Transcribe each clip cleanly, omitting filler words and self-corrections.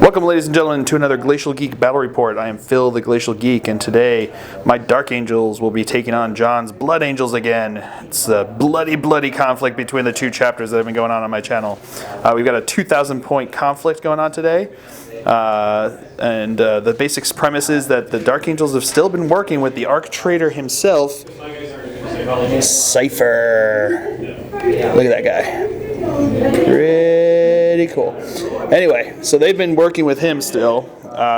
Welcome, ladies and gentlemen, to another Glacial Geek Battle Report. I am Phil, the Glacial Geek, and today my Dark Angels will be taking on John's Blood Angels again. It's a bloody conflict between the two chapters that have been going on my channel. We've got a 2,000 point conflict going on today. The basic premise is that the Dark Angels have still been working with the Arch Traitor himself, Cypher. Look at that guy. Pretty cool. Anyway, so they've been working with him still.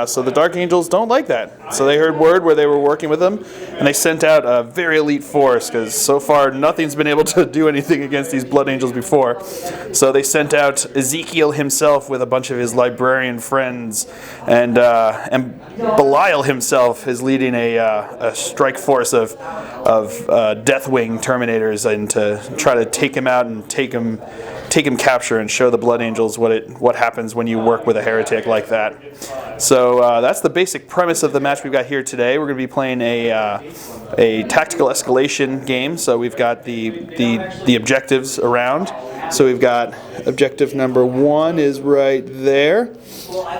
So the Dark Angels don't like that. So they heard word where they were working with him, and they sent out a very elite force, because so far nothing's been able to do anything against these Blood Angels before. So they sent out Ezekiel himself with a bunch of his librarian friends, and Belial himself is leading a strike force of Deathwing Terminators, and to try to take him out and take him capture and show the Blood Angels what happens when you work with a heretic like that. So that's the basic premise of the match we've got here today. We're going to be playing a tactical escalation game. So we've got the objectives around. So we've got objective number 1 is right there.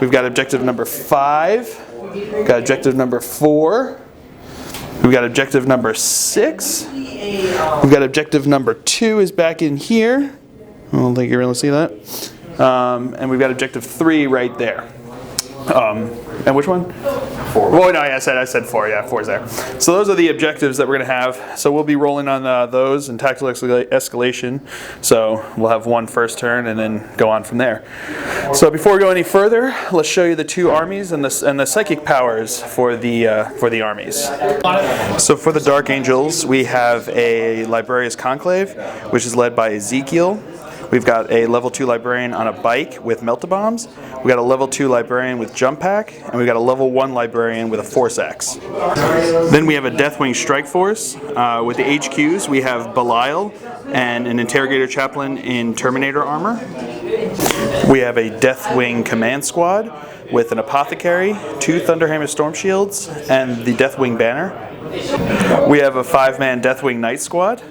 We've got objective number 5. We've got objective number 4. We've got objective number 6. We've got objective number 2 is back in here. I don't think you're going to see that. And we've got objective 3 right there. And which one? 4. Well, no, I said 4. Yeah, 4 is there. So those are the objectives that we're going to have. So we'll be rolling on those in tactical escalation. So we'll have one first turn and then go on from there. So before we go any further, let's show you the two armies and the psychic powers for the armies. So for the Dark Angels, we have a Librarius Conclave, which is led by Ezekiel. We've got a level 2 librarian on a bike with Melt-A-Bombs. We've got a level 2 librarian with Jump Pack, and we've got a level 1 librarian with a Force Axe. Then we have a Deathwing Strike Force. With the HQs, we have Belial and an Interrogator Chaplain in Terminator armor. We have a Deathwing Command Squad with an Apothecary, 2 Thunderhammer Storm Shields, and the Deathwing Banner. We have a 5-man Deathwing Knight Squad.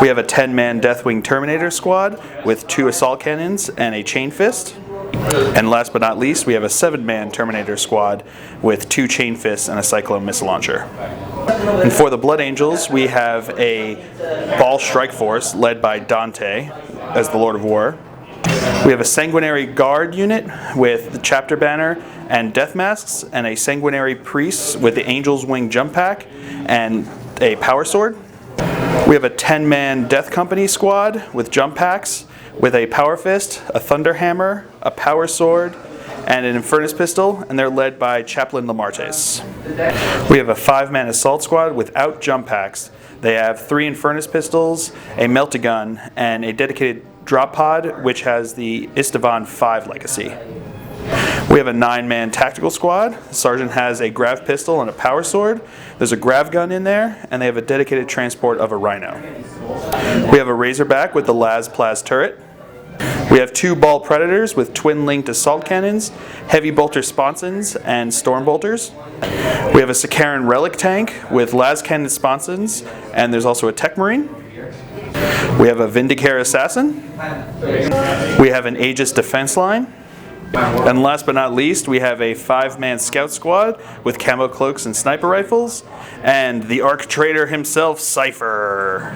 We have a 10-man Deathwing Terminator squad with 2 assault cannons and a chain fist. And last but not least, we have a 7-man Terminator squad with 2 chain fists and a Cyclone missile launcher. And for the Blood Angels, we have a Ball Strike Force led by Dante as the Lord of War. We have a Sanguinary Guard unit with the Chapter Banner and Death Masks, and a Sanguinary Priest with the Angel's Wing Jump Pack and a Power Sword. We have a 10-man Death Company squad with jump packs, with a Power Fist, a Thunder Hammer, a Power Sword, and an Infernus Pistol, and they're led by Chaplain Lamartes. We have a 5-man Assault squad without jump packs. They have 3 Infernus Pistols, a Melt-A-Gun, and a dedicated drop pod, which has the Istvan 5 legacy. We have a 9-man tactical squad. Sergeant has a grav pistol and a power sword. There's a grav gun in there, and they have a dedicated transport of a rhino. We have a Razorback with the Las Plaz turret. We have 2 ball predators with twin-linked assault cannons, heavy bolter sponsons, and storm bolters. We have a Sakaran relic tank with las cannon sponsons, and there's also a tech marine. We have a Vindicare assassin. We have an Aegis defense line. And last but not least, we have a 5-man scout squad with camo cloaks and sniper rifles, and the Arch Traitor himself, Cypher.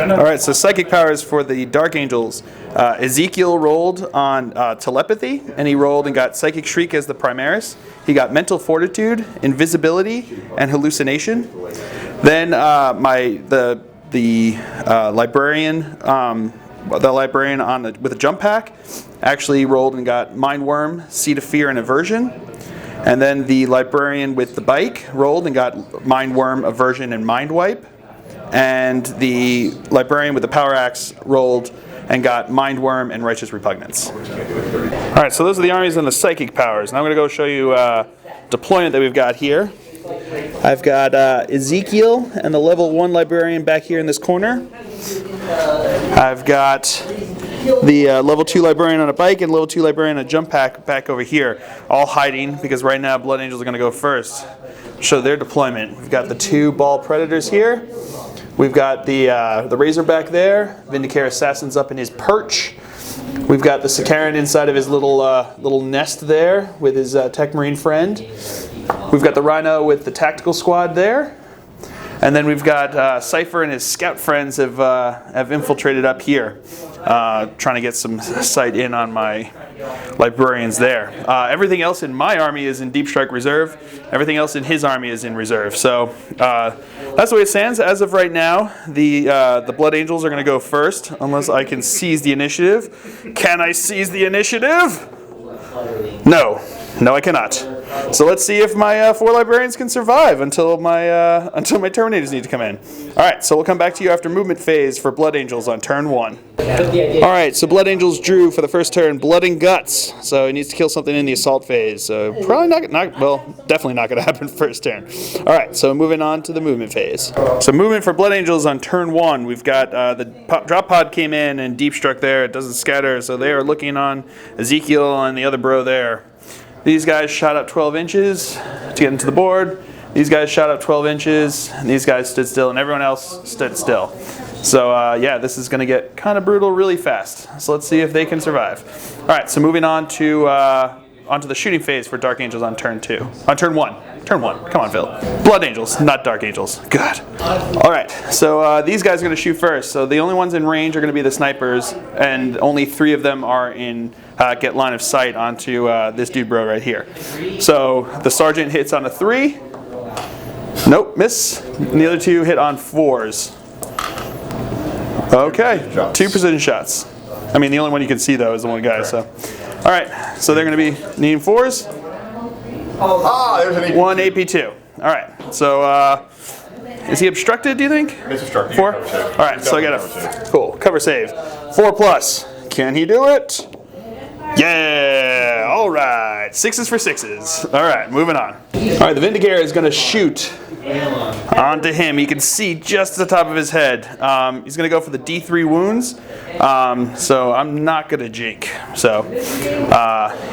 Alright, so psychic powers for the Dark Angels. Ezekiel rolled on telepathy, and he rolled and got Psychic Shriek as the Primaris. He got Mental Fortitude, Invisibility, and Hallucination. Then the librarian with a jump pack actually rolled and got Mind Worm, Seed of Fear, and Aversion. And then the librarian with the bike rolled and got Mind Worm, Aversion, and Mind Wipe. And the librarian with the power axe rolled and got Mind Worm and Righteous Repugnance. Alright, so those are the armies and the psychic powers. Now I'm going to go show you deployment that we've got here. I've got Ezekiel and the level 1 librarian back here in this corner. I've got the level 2 librarian on a bike and level 2 librarian on a jump pack back over here, all hiding because right now Blood Angels are going to go first. Show their deployment. We've got the 2 ball predators here. We've got the Razorback there, Vindicare Assassin's up in his perch, We've got the Sakaran inside of his little nest there with his Tech Marine friend. We've got the Rhino with the tactical squad there. And then we've got Cypher and his scout friends have infiltrated up here, trying to get some sight in on my librarians there. Everything else in my army is in Deep Strike Reserve. Everything else in his army is in Reserve. So that's the way it stands. As of right now, the Blood Angels are going to go first, unless I can seize the initiative. Can I seize the initiative? No. No, I cannot. So let's see if my 4 librarians can survive until my Terminators need to come in. All right, so we'll come back to you after movement phase for Blood Angels on turn 1. All right, so Blood Angels drew for the first turn Blood and Guts. So he needs to kill something in the assault phase. So probably definitely not going to happen first turn. All right, so moving on to the movement phase. So movement for Blood Angels on turn 1. We've got the drop pod came in and deep struck there. It doesn't scatter, so they are looking on Ezekiel and the other bro there. These guys shot up 12 inches to get into the board. These guys shot up 12 inches, and these guys stood still, and everyone else stood still. So yeah, this is going to get kind of brutal really fast. So let's see if they can survive. All right, so moving on to onto the shooting phase for Dark Angels on turn 2. On turn 1. Turn 1. Come on, Phil. Blood Angels, not Dark Angels. Good. All right, so these guys are going to shoot first. So the only ones in range are going to be the snipers, and only 3 of them are in get line of sight onto this dude bro right here. So the sergeant hits on a 3. Nope, miss. And the other 2 hit on 4s. Okay, 2 precision shots. I mean, the only one you can see though is the one guy. So, all right, so they're going to be needing 4s. There's an AP2. 1 AP2. All right, so is he obstructed? Do you think? It's obstructed. 4. All right, so I got a cool cover save. 4+. Can he do it? Yeah, all right. 6s for 6s. All right, moving on. All right, the Vindicator is going to shoot onto him. You can see just the top of his head. He's going to go for the D3 wounds. So I'm not going to jink. So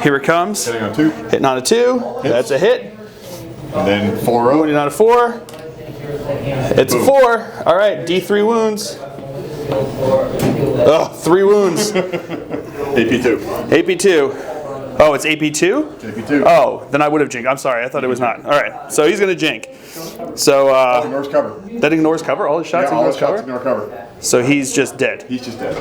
here it comes. Hitting on 2. Hitting on a 2. Hits. That's a hit. And then 4. Wounding on a 4. It's a 4. All right, D3 wounds. Oh, 3 wounds. AP2. AP2. Oh, it's AP2? AP2. Oh, then I would have jinked. I'm sorry, I thought it was not. All right, so he's going to jink. So That ignores cover. That ignores cover? All his shots Yeah, all ignores his cover? shots ignore cover. So he's just dead. He's just dead.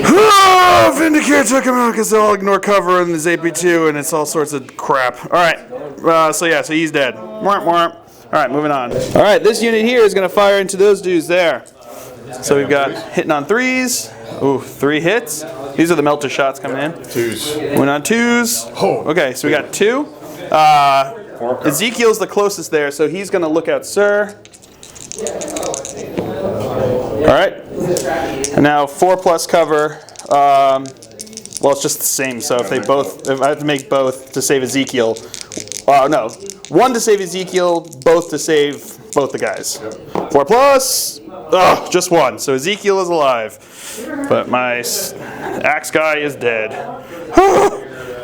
Oh, Vindicare took him out because they all ignore cover and there's AP2 and it's all sorts of crap. All right, so yeah, so he's dead. Mwah, mwah. All right, moving on. All right, this unit here is going to fire into those dudes there. So we've got hitting on 3s. Ooh, 3 hits. These are the melter shots coming in. 2s. Went on 2s. Oh. Okay, so we got 2. Ezekiel's the closest there, so he's going to look out, sir. All right. And now 4+ cover. Well, it's just the same. So if I have to make both to save Ezekiel. No, 1 to save Ezekiel, both to save both the guys. 4+. Oh, just 1. So Ezekiel is alive, but my axe guy is dead.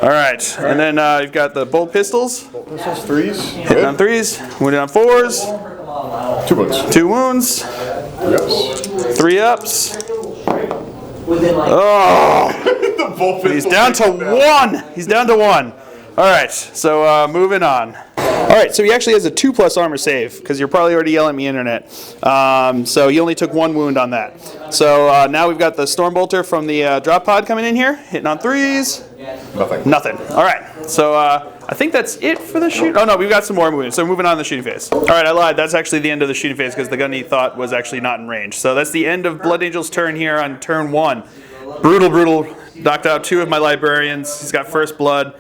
All right, and then you've got the bolt pistols. Bolt pistols, 3s. Hitting on 3s, wounded on 4s. 2 wounds. 2 wounds. 3 ups. 3 ups. Oh, he's down to 1. He's down to 1. All right, so moving on. All right, so he actually has a 2+ armor save because you're probably already yelling at me, internet. So he only took 1 wound on that. So now we've got the Stormbolter from the drop pod coming in here, hitting on 3s. Nothing. All right, so I think that's it for the shoot. Oh no, we've got some more moving. So moving on to the shooting phase. All right, I lied. That's actually the end of the shooting phase because the gun he thought was actually not in range. So that's the end of Blood Angel's turn here on turn 1. Brutal. Knocked out 2 of my librarians. He's got first blood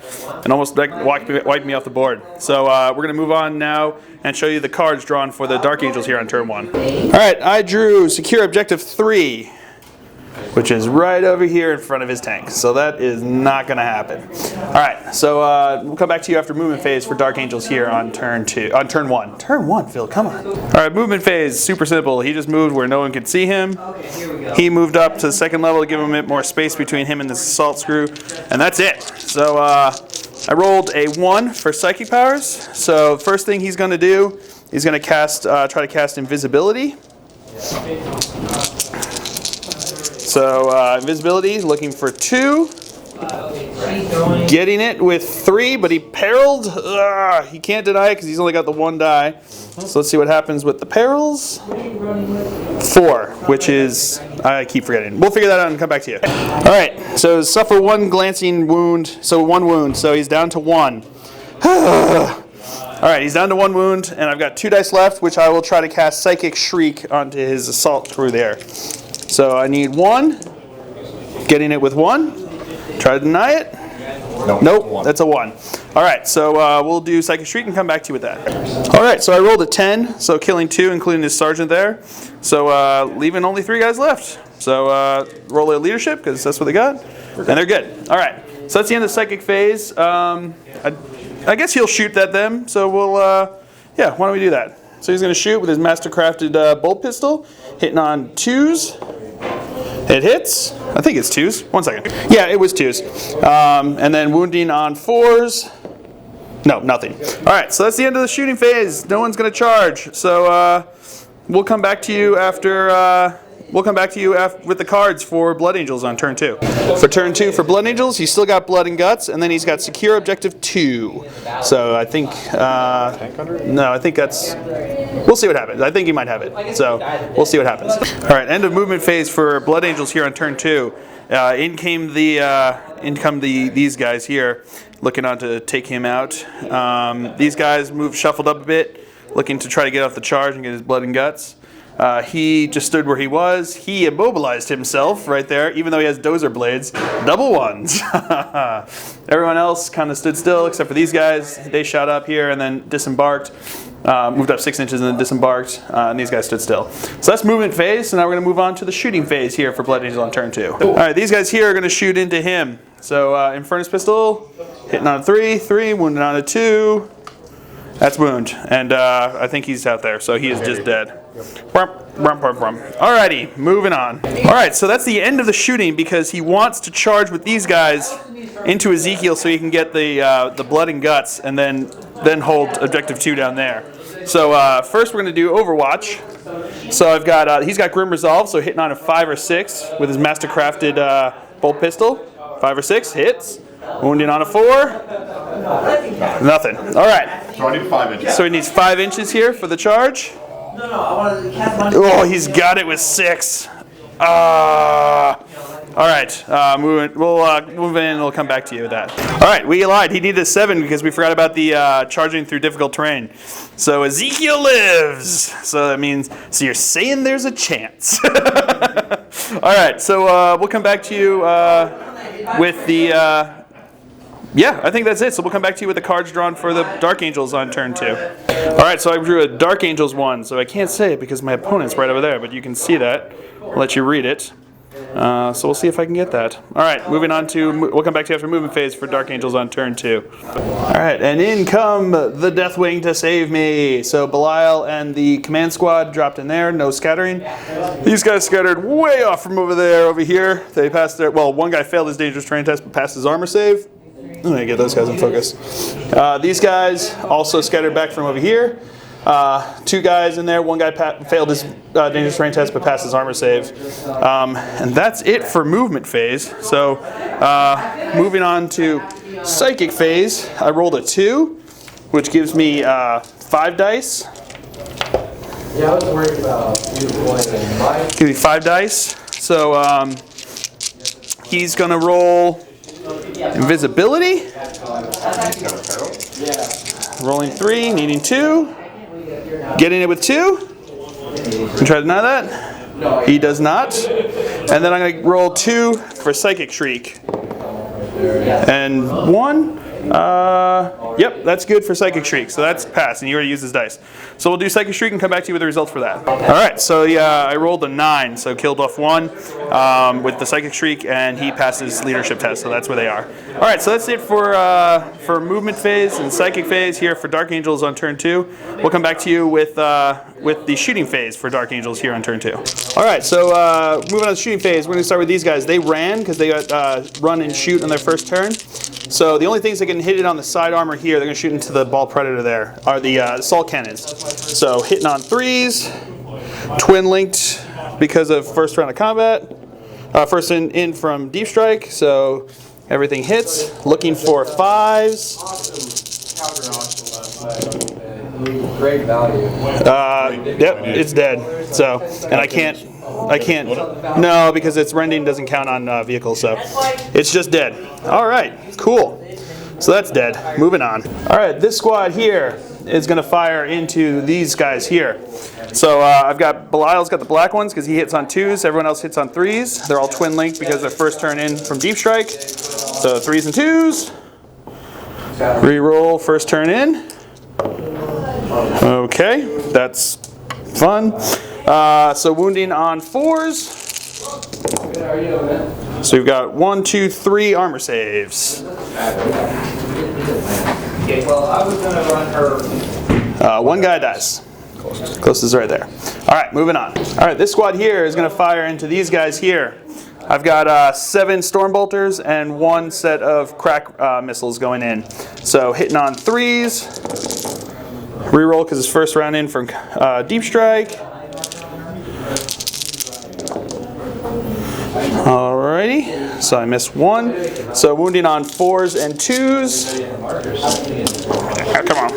and almost wiped me off the board. So we're going to move on now and show you the cards drawn for the Dark Angels here on turn 1. All right, I drew Secure Objective 3, which is right over here in front of his tank. So that is not going to happen. All right, so we'll come back to you after movement phase for Dark Angels here on turn 1. Turn 1, Phil, come on. All right, movement phase, super simple. He just moved where no one could see him. He moved up to the 2nd level to give him a bit more space between him and the assault screw, and that's it. So I rolled a 1 for psychic powers. So first thing he's going to do, he's going to try to cast invisibility. So invisibility, looking for 2. Getting it with 3, but he perilled. He can't deny it because he's only got the 1 die. So let's see what happens with the perils. 4, which is, I keep forgetting. We'll figure that out and come back to you. All right, so suffer 1 glancing wound, so 1 wound, so he's down to 1. All right, he's down to 1 wound, and I've got 2 dice left, which I will try to cast Psychic Shriek onto his assault crew there. So I need 1. Getting it with 1. Try to deny it. Nope, that's a 1. All right, so we'll do Psychic Shriek and come back to you with that. All right, so I rolled a 10, so killing 2, including his sergeant there. So leaving only 3 guys left. So roll their leadership, because that's what they got, and they're good. All right, so that's the end of the Psychic phase. I guess he'll shoot at them, so we'll, yeah, why don't we do that? So he's going to shoot with his master-crafted bolt pistol, hitting on 2s. It hits. I think it's 2s. 1 second. Yeah, it was 2s. And then wounding on 4s. No, nothing. All right, so that's the end of the shooting phase. No one's going to charge. So we'll come back to you after. With the cards for Blood Angels on turn 2. For turn 2 for Blood Angels, he's still got Blood and Guts, and then he's got Secure Objective 2. So I think, no, I think that's, we'll see what happens. I think he might have it. So we'll see what happens. All right, end of movement phase for Blood Angels here on turn 2. In came these guys here, looking on to take him out. These guys shuffled up a bit, looking to try to get off the charge and get his Blood and Guts. He just stood where he was. He immobilized himself right there, even though he has dozer blades. Double 1s. Everyone else kind of stood still, except for these guys. They shot up here and then disembarked. Moved up 6 inches and then disembarked. And these guys stood still. So that's movement phase. So now we're going to move on to the shooting phase here for Blood Angel on turn 2. All right, these guys here are going to shoot into him. So Infernus Pistol, hitting on a 3, wounded on a 2. That's wound, and I think he's out there, so he is just dead. Alrighty, moving on. Alright, so that's the end of the shooting because he wants to charge with these guys into Ezekiel so he can get the Blood and Guts and then hold Objective 2 down there. So first we're going to do Overwatch. So I've got, he's got Grim Resolve, so hitting on a 5 or 6 with his master-crafted bolt pistol. 5 or 6, hits. Wounding on a 4. Nothing. All right. So I need 5 inches. So he needs 5 inches here for the charge. Oh, he's got it with 6. All right. We'll move in and we'll come back to you with that. All right. We lied. He needed a 7 because we forgot about the charging through difficult terrain. So Ezekiel lives. So that means, so you're saying there's a chance. All right. So we'll come back to you with the... yeah, I think that's it. So we'll come back to you with the cards drawn for the Dark Angels on turn 2. All right, so I drew a Dark Angels 1, so I can't say it because my opponent's right over there, but you can see that. I'll let you read it. So we'll see if I can get that. All right, moving on to, we'll come back to you after movement phase for Dark Angels on turn 2. All right, and in come the Deathwing to save me. So Belial and the command squad dropped in there, no scattering. These guys scattered way off from over here. They passed their, well, one guy failed his dangerous terrain test but passed his armor save. I'm going to get those guys in focus. These guys also scattered back from over here. 2 guys in there. One guy failed his dangerous terrain test but passed his armor save. And that's it for movement phase. So moving on to psychic phase, I rolled a 2, which gives me 5 dice. Yeah, I was worried about you playing. Give me 5 dice. So he's going to roll invisibility. Rolling 3, needing 2. Getting it with 2. Can try to deny that. He does not. And then I'm going to roll 2 for Psychic Shriek. And 1. Yep, that's good for Psychic Shriek. So that's passed, and you already used his dice. So we'll do Psychic Shriek and come back to you with the results for that. All right, so yeah, I rolled a 9, so killed off 1 with the Psychic Shriek, and he passed his leadership test, so that's where they are. All right, so that's it for movement phase and Psychic phase here for Dark Angels on turn 2. We'll come back to you with the shooting phase for Dark Angels here on turn 2. All right, so moving on to the shooting phase, we're going to start with these guys. They ran because they got run and shoot on their first turn. So the only things that can hit it on the side armor here, they're going to shoot into the ball predator there, are the assault cannons. So hitting on 3s, twin linked because of first round of combat. First in from deep strike, so everything hits. Looking for 5s. Great value. Yep, it's dead. So, and I can't. No, because its rending doesn't count on vehicles, so it's just dead. All right, cool. So that's dead. Moving on. All right, this squad here is going to fire into these guys here. So I've got Belial's got the black ones because he hits on 2s. Everyone else hits on 3s. They're all twin linked because they're first turn in from deep strike. So 3s and 2s. Reroll first turn in. Okay, that's fun. So wounding on 4s. So we've got 1, 2, 3 armor saves. Okay, well, I was gonna run her. One guy dies. Closest is right there. All right, moving on. All right, this squad here is going to fire into these guys here. I've got 7 storm bolters and 1 set of crack missiles going in. So hitting on 3s. Reroll because it's first round in from deep strike. Alrighty, so I missed 1. So wounding on 4s and 2s. Oh, come on.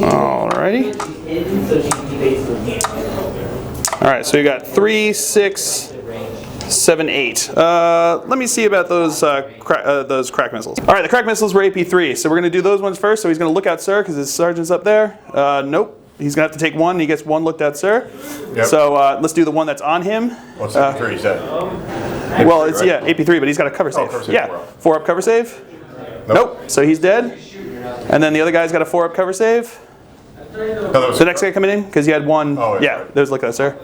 Alrighty. Alright, so you got 3, 6, 7, 8. Let me see about those crack missiles. Alright, the crack missiles were AP3, so we're going to do those ones first. So he's going to look out Sir because his sergeant's up there. Nope. He's going to have to take 1. He gets 1 looked at Sir. Yep. So let's do the one that's on him. What's AP3? Is that? Well, it's AP3, but he's got a cover save. Cover save. Yeah, 4 up cover save. Nope. So he's dead. And then the other guy's got a 4 up cover save. So the next guy coming in because he had 1. Oh, yeah, there's look at Sir.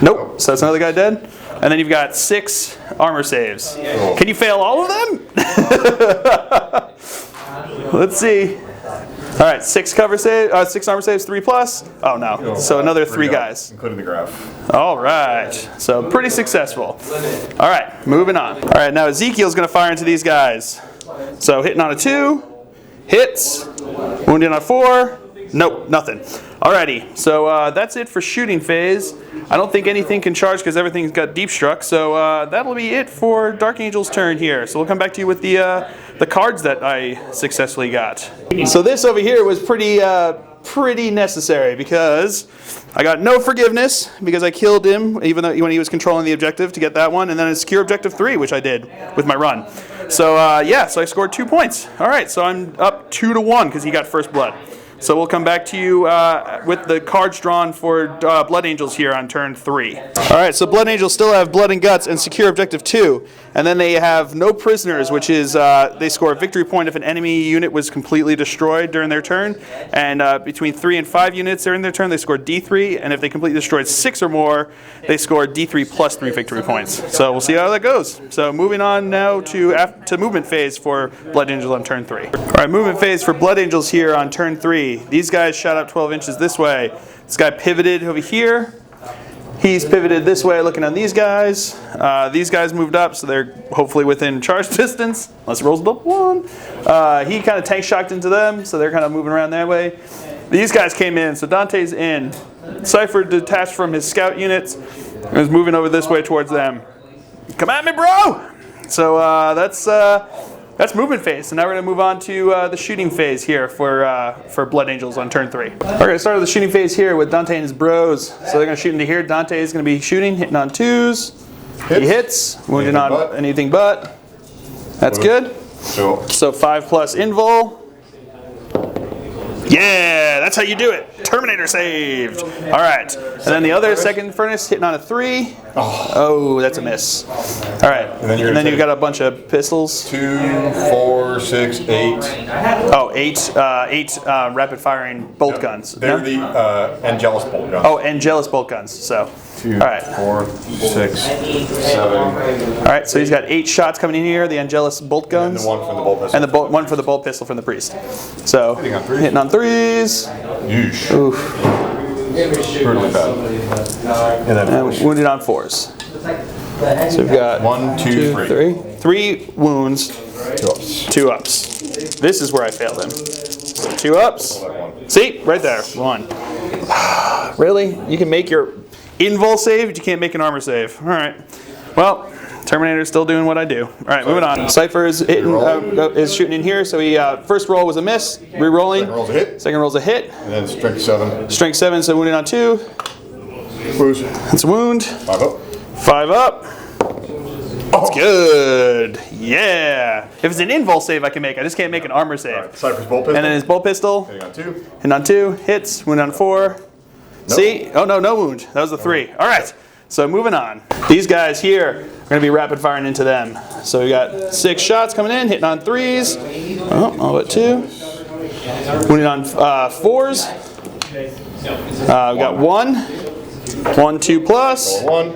Nope. So that's another guy dead. And then you've got 6 armor saves. Cool. Can you fail all of them? Let's see. All right, 6 cover save, 6 armor saves, 3 plus. Oh no, so another 3 guys, including the graph. All right, so pretty successful. All right, moving on. All right, now Ezekiel's going to fire into these guys. So hitting on a 2, hits. Wounding on a 4. Nope, nothing. Alrighty, so that's it for shooting phase. I don't think anything can charge because everything's got deep struck. So that'll be it for Dark Angel's turn here. So we'll come back to you with the cards that I successfully got. So this over here was pretty necessary because I got no forgiveness because I killed him even though when he was controlling the objective to get that one, and then a secure objective 3, which I did with my run. So yeah, so I scored 2 points. All right, so I'm up 2-1 because he got first blood. So we'll come back to you with the cards drawn for Blood Angels here on turn 3. All right, so Blood Angels still have Blood and Guts and Secure Objective 2. And then they have No Prisoners, which is they score a victory point if an enemy unit was completely destroyed during their turn. And between 3 and 5 units during their turn, they score D3. And if they completely destroyed 6 or more, they score D3 plus 3 victory points. So we'll see how that goes. So moving on now to movement phase for Blood Angels on turn 3. All right, movement phase for Blood Angels here on turn 3. These guys shot up 12 inches this way. This guy pivoted over here. He's pivoted this way looking on these guys. These guys moved up, so they're hopefully within charge distance. Unless he rolls above 1. He kind of tank shocked into them, so they're kind of moving around that way. These guys came in, so Dante's in. Cypher detached from his scout units and is moving over this way towards them. Come at me, bro! So that's movement phase. So now we're going to move on to the shooting phase here for Blood Angels on turn 3. We're going to start with the shooting phase here with Dante and his bros. So they're going to shoot into here. Dante is going to be shooting, hitting on 2s. He hits, wounding on anything but. That's good. Sure. So 5 plus invul. Yeah, that's how you do it. Terminator saved. All right. And then the other second furnace hitting on a 3. Oh, that's a miss. All right. And then you've got a bunch of pistols. 2, 4, 6, 8. Oh, 8 rapid firing bolt guns. They're the Angelus bolt guns. Oh, Angelus bolt guns. So. 2, all right. 4, 6, 7. All right, so he's got 8 shots coming in here, the Angelus bolt guns. And the one from the bolt pistol. And the one for the bolt pistol from the priest. So, hitting on 3s. Yeesh. Oof. Brutally bad. And wounded on 4s. So we've got 1, 2, 3. 3 wounds, 2 ups. This is where I failed him. So 2 ups. See, right there, 1. Really? You can make your invul save, but you can't make an armor save. All right. Well, Terminator's still doing what I do. All right, moving on. Cypher is hitting, is shooting in here. So he first roll was a miss. Re-rolling. Second roll's a hit. Second roll's a hit. And then strength 7. Strength 7, so wounded on 2. Boost. That's a wound. 5 up. 5 up. That's good. Yeah. If it's an invul save, I can make. I just can't make an armor save. Alright, Cypher's bolt pistol. And then his bolt pistol. Hitting on 2. Hitting on 2. Hits. Wound on 4. Nope. See? Oh no, no wound. That was a 3. All right. So moving on. These guys here are going to be rapid firing into them. So we got 6 shots coming in, hitting on 3s. Oh, all but 2. Wounding on 4s. We got 1. 1, 2 plus. 1.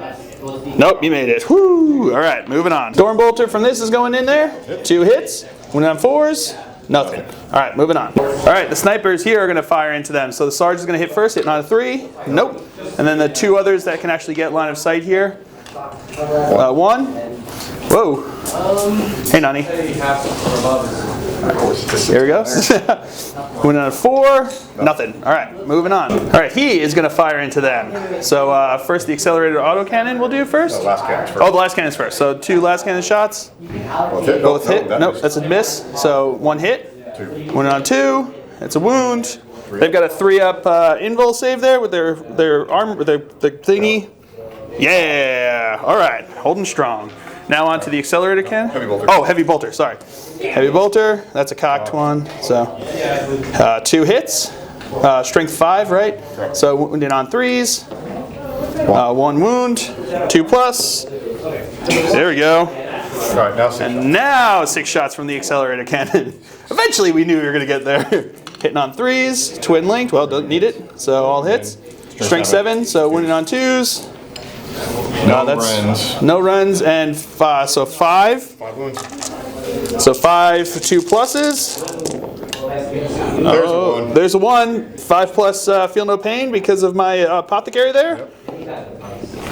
Nope, you made it. Woo! All right, moving on. Stormbolter from this is going in there. 2 hits. Wounding on 4s. Nothing. All right, moving on. All right, the snipers here are going to fire into them. So the Sarge is going to hit first, hitting on a 3. Nope. And then the 2 others that can actually get line of sight here. 1. Whoa. Hey, Nani. Here we go. Went on a 4. Nothing. All right, moving on. All right, he is going to fire into them. So first the accelerated autocannon we'll do first. The last cannon's first. Oh, the last cannon's first. So 2 last cannon shots. Both hit. Both hit. Nope, missed. that's a miss. So 1 hit. 2. Went on 2. It's a wound. They've got a 3-up invul save there with their arm, with their thingy. Yeah. All right, holding strong. Now on to the accelerator cannon. Heavy bolter. Oh, heavy bolter. Sorry. Heavy bolter. That's a cocked one. So 2 hits. Strength 5, right? So wounded on 3s. 1 wound. 2 plus. There we go. All right, now 6. And now 6 shots from the accelerator cannon. Eventually we knew we were going to get there. Hitting on 3s. Twin linked. Well, don't need it. So all hits. Strength 7. So wounded on 2s. No runs. No runs and 5. So 5. 5 wounds. So 5, 2 pluses. There's a 1. There's a 1. 5 plus feel no pain because of my apothecary there.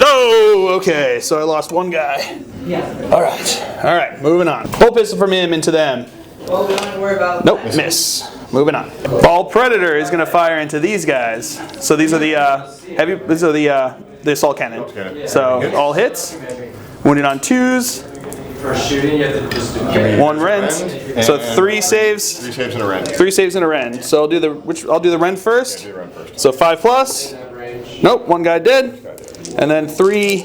Oh, okay. So I lost 1 guy. All right. Moving on. Bolt pistol from him into them. Well, we don't have to worry about. Nope, miss. Moving on. Ball Predator is going to fire into these guys. So these are the heavy. These are the assault cannon. So all hits. Wounded on 2s. For shooting, you have to just do 1 rend. So 3 saves. 3 saves and a rend. 3 saves and a rend. So I'll do the rend first. Do the rend first. So 5 plus. Nope, 1 guy dead. And then 3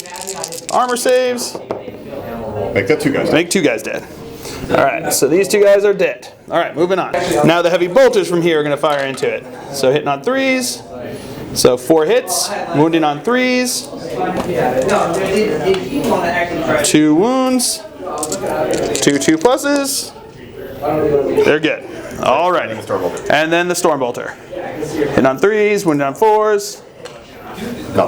armor saves. Make that 2 guys. Make 2 guys dead. All right, so these 2 guys are dead. All right, moving on. Now the heavy bolters from here are going to fire into it. So hitting on 3s. So 4 hits. Wounding on 3s. 2 wounds. 2 pluses. They're good. All righty. And then the Stormbolter. Hitting on 3s. Wounding on 4s.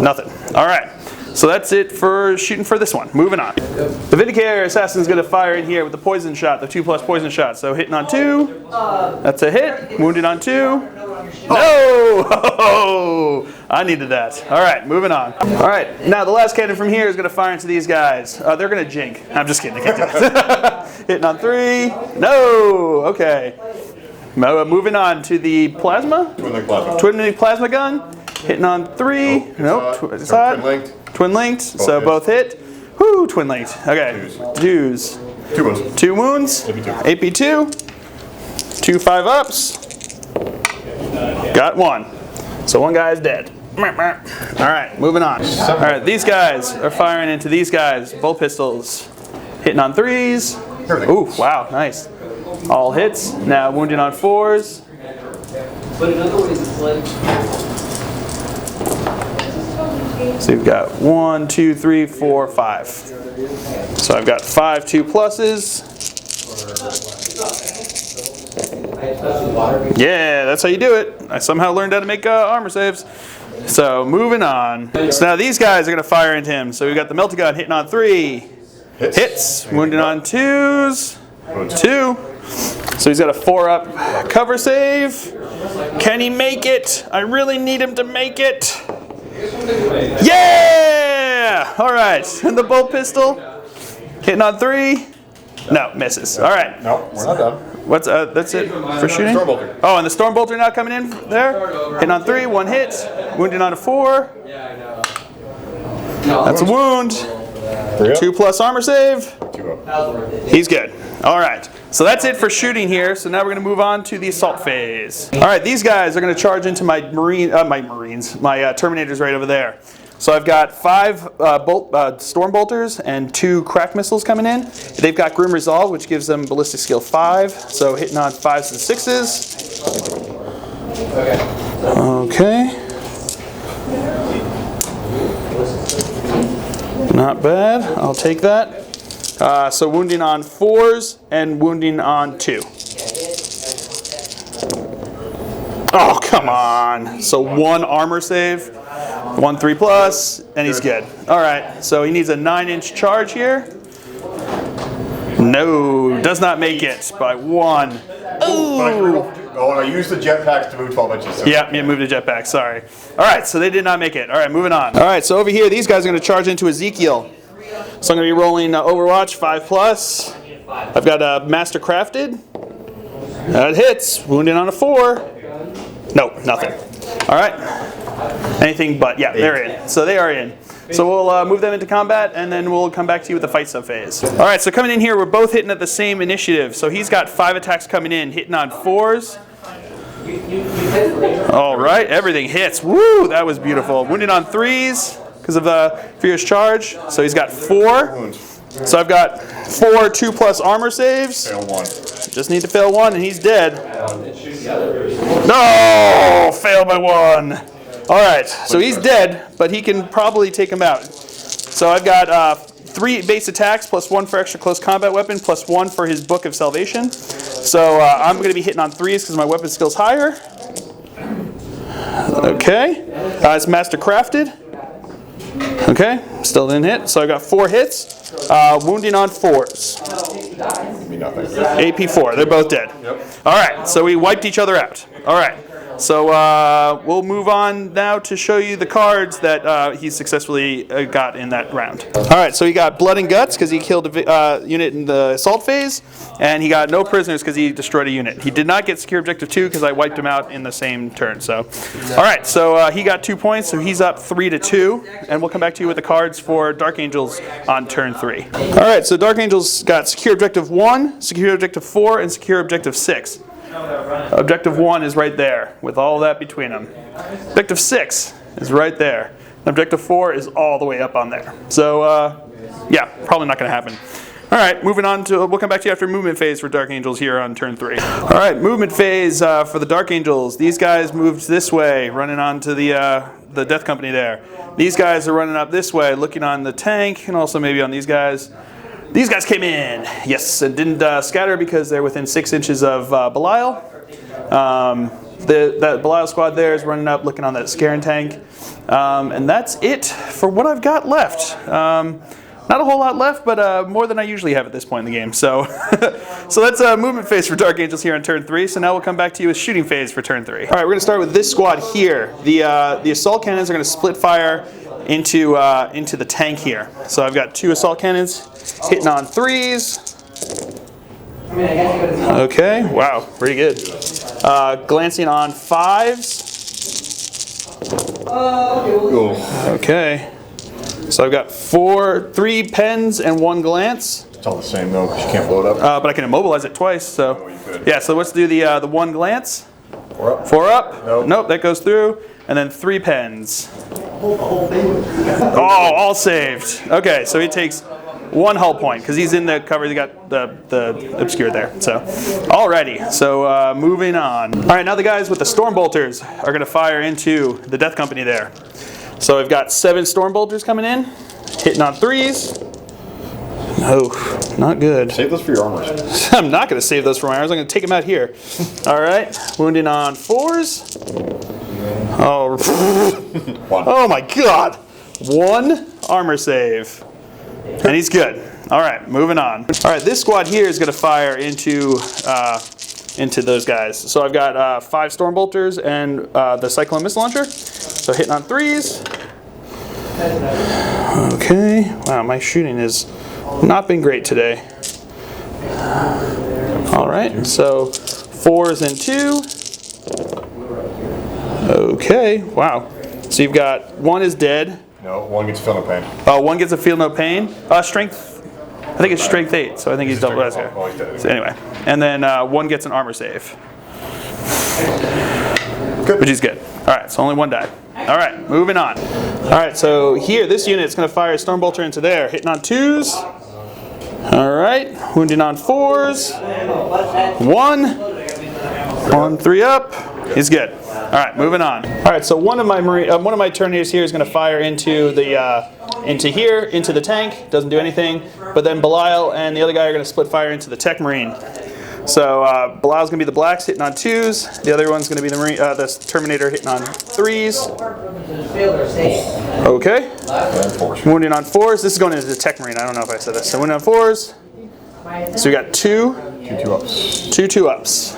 Nothing. All right. So that's it for shooting for this one. Moving on. The Vindicator Assassin is going to fire in here with the poison shot, the 2 plus poison shot. So hitting on 2. That's a hit. Wounded on 2. No! Oh, I needed that. All right, moving on. All right, now the last cannon from here is going to fire into these guys. They're going to jink. I'm just kidding. I can't do it. Hitting on 3. No! Okay. Moving on to the plasma. Twin link plasma gun. Hitting on 3. Nope. It's hot. Twin linked. Twin linked. So both hit. Whoo, twin linked. Okay. Dues. 2 wounds. 2 wounds. AP 2. 2 5-ups. Got 1. So 1 guy is dead. All right, moving on. All right, these guys are firing into these guys. Bolt pistols. Hitting on 3s. Ooh, wow, nice. All hits. Now wounding on 4s. But in other ways, it's like. So you've got 1, 2, 3, 4, 5. So I've got 5 2 pluses. Yeah, that's how you do it. I somehow learned how to make armor saves. So moving on. So now these guys are going to fire into him. So we've got the melta gun hitting on 3. Hits. Wounded on 2s. 2. So he's got a 4-up cover save. Can he make it? I really need him to make it. Yeah! All right. And the bolt pistol. Hitting on 3. No, misses. All right. No, we're not done. What's that's it for shooting? Stormbolter. Oh, and the Stormbolter now coming in there. Hitting on 3, 1 hit. Wounded on a 4. That's a wound. 2+ armor save. 2 up. He's good. All right. So that's it for shooting here. So now we're going to move on to the assault phase. All right. These guys are going to charge into my Terminators right over there. So I've got 5 storm bolters and 2 crack missiles coming in. They've got Grim Resolve, which gives them ballistic skill 5. So hitting on 5s and 6s. Okay. Not bad. I'll take that. So wounding on 4s and wounding on 2. Oh, come on. So 1 armor save, 1 3+, and he's good. All right, so he needs a 9-inch charge here. No, does not make it by 1. Ooh. Oh, and I used the jetpacks to move 12 inches. So. Yeah, move the jetpack, sorry. All right, so they did not make it. All right, moving on. All right, so over here, these guys are going to charge into Ezekiel. So I'm going to be rolling Overwatch 5+. I've got a Master Crafted. That hits. Wounded on a 4. Nope, nothing. All right. Anything but, yeah, they're in. So they are in. So we'll move them into combat, and then we'll come back to you with the fight sub phase. All right, so coming in here, we're both hitting at the same initiative. So he's got 5 attacks coming in, hitting on 4s. All right, everything hits. Woo, that was beautiful. Wounded on 3s because of the Fierce Charge. So he's got 4. So I've got 4 2+ armor saves. Fail 1. Just need to fail 1, and he's dead. No, fail by 1. All right, so he's dead, but he can probably take him out. So I've got 3 base attacks plus 1 for extra close combat weapon plus 1 for his Book of Salvation. So I'm going to be hitting on 3s because my weapon skill's higher. Okay, it's Master Crafted. Okay, still didn't hit. So I got 4 hits. Wounding on 4s. AP 4, they're both dead. Yep. All right, so we wiped each other out. All right. So we'll move on now to show you the cards that he successfully got in that round. All right, so he got Blood and Guts because he killed a unit in the assault phase, and he got no prisoners because he destroyed a unit. He did not get Secure Objective 2 because I wiped him out in the same turn. So, all right, so he got 2 points, so he's up 3-2, and we'll come back to you with the cards for Dark Angels on turn 3. All right, so Dark Angels got Secure Objective 1, Secure Objective 4, and Secure Objective 6. Objective 1 is right there, with all that between them. Objective 6 is right there. Objective 4 is all the way up on there. So, yeah, probably not going to happen. All right, moving on to, we'll come back to you after movement phase for Dark Angels here on turn 3. All right, movement phase for the Dark Angels. These guys moved this way, running onto the Death Company there. These guys are running up this way, looking on the tank, and also maybe on these guys. These guys came in, yes, and didn't scatter because they're within 6 inches of Belial. That Belial squad there is running up, looking on that Scaring tank. And that's it for what I've got left. Not a whole lot left, but more than I usually have at this point in the game. So, so that's movement phase for Dark Angels here on turn 3. So now we'll come back to you with shooting phase for turn 3. All right, we're going to start with this squad here. The assault cannons are going to split fire into the tank here. So I've got 2 assault cannons hitting on 3s. Okay, wow, pretty good. Glancing on 5s. Okay. So I've got 3 pens and 1 glance. It's all the same though, because you can't blow it up. But I can immobilize it twice. So Oh, you could. yeah. So let's do the 1 glance. 4 up. 4 up. Nope. That goes through. And then 3 pens. Oh, all saved. Okay, so he takes 1 hull point because he's in the cover. He got the obscure there. So, alrighty. So moving on. All right, now the guys with the storm bolters are going to fire into the Death Company there. So I've got 7 storm bolters coming in, hitting on 3s. Oh, not good. Save those for your armor. I'm not going to save those for my arms. I'm going to take them out here. All right, wounding on 4s. Oh, oh my God! 1 armor save, and he's good. All right, moving on. All right, this squad here is going to fire into those guys. So I've got 5 storm bolters and the Cyclone missile launcher. So hitting on 3s. Okay. Wow, my shooting has not been great today. All right, so 4s and 2. Okay. Wow. So you've got 1 is dead, No, one gets feel no pain. One gets a feel no pain. Strength. I think it's strength 8, so I think he's double as guy. Oh, he's dead. So anyway, and then one gets an armor save. Good. Which is good. All right, so only one died. All right, moving on. All right, so here, this unit's going to fire a Stormbolter into there, hitting on 2s. All right, wounding on 4s. 1, 3 up. He's good. All right, moving on. All right, so one of my Turniers here is going to fire into the into the tank. Doesn't do anything. But then Belial and the other guy are going to split fire into the Tech Marine. So Belial's going to be the blacks hitting on 2s. The other one's going to be the Terminator hitting on 3s. Okay. Wounding on 4s. This is going into the Tech Marine. I don't know if I said this. So wounding on 4s. So we got 2 2-ups.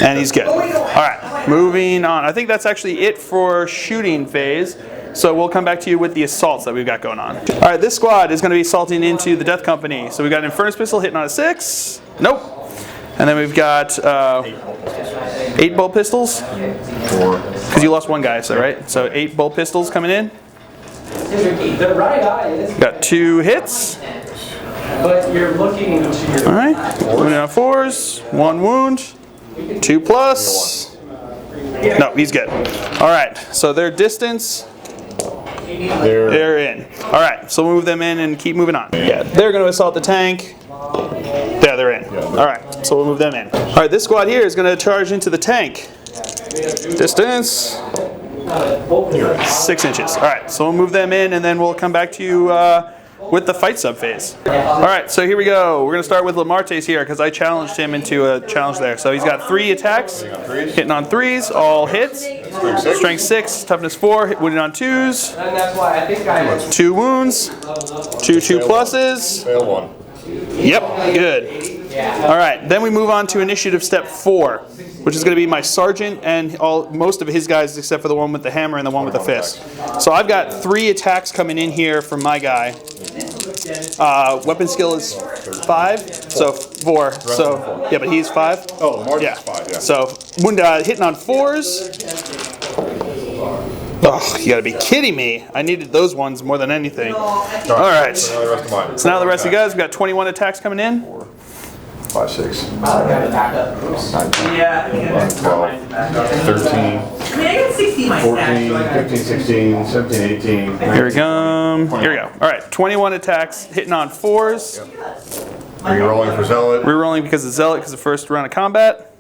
And he's good. All right, moving on. I think that's actually it for shooting phase. So we'll come back to you with the assaults that we've got going on. All right, this squad is going to be assaulting into the Death Company. So we've got an Infernus Pistol hitting on a 6. Nope. And then we've got 8 bolt pistols. 4. Because you lost one guy, so right? So 8 bolt pistols coming in. Got 2 hits. But you're looking to your... All right, wounding on 4s. 1 wound. 2 plus. No, he's good. All right, so their distance... They're in. All right, so we'll move them in and keep moving on. Yeah, they're going to assault the tank. Yeah, they're in. All right, so we'll move them in. All right, this squad here is going to charge into the tank. Distance 6 inches. All right, so we'll move them in, and then we'll come back to you with the fight sub phase. All right, so here we go. We're going to start with Lamarte's here because I challenged him into a challenge there. So he's got 3 attacks, hitting on 3s, all hits. Strength 6, toughness 4, wounding on 2s. 2 wounds, 2 pluses. Fail 1. Yep, good. All right, then we move on to initiative step 4, which is going to be my sergeant and most of his guys except for the one with the hammer and the one with the fist. So I've got 3 attacks coming in here from my guy. Weapon skill is 5, so 4. So yeah, but he's 5. Oh, Lamar's Yeah. 5, yeah. So hitting on 4s. Oh, you gotta be kidding me. I needed those ones more than anything. All right. So now the rest of you guys, we've got 21 attacks coming in. 5, 6, 9, 10, 11, 12, 13, 14, 15, 16, 17, 18. Here we go. Here we go. All right, 21 attacks hitting on 4s. Rerolling for Zealot. Rerolling because of Zealot because of the first round of combat.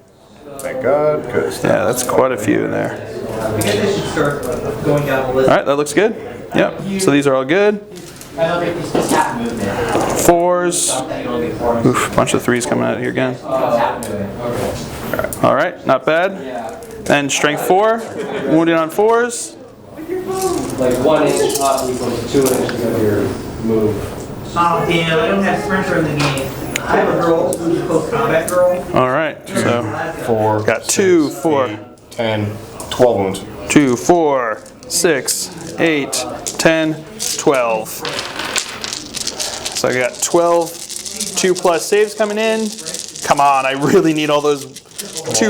Thank God. Good. Yeah, that's quite a few in there. All right, that looks good. Yep. So these are all good. 4s. Oof, bunch of 3s coming out here again. All right, not bad. Then strength 4, wounded on 4s. Like 1 inch up equals 2 inches of your move. Oh damn, I don't have Sprinter in the game. I have a girl who's a close combat girl. All right, so 4. got 2, 4, 8, 10, 12 wounds. 2, 4, 6, 8, 10, 12. So I got 12 2 plus saves coming in. Come on, I really need all those 2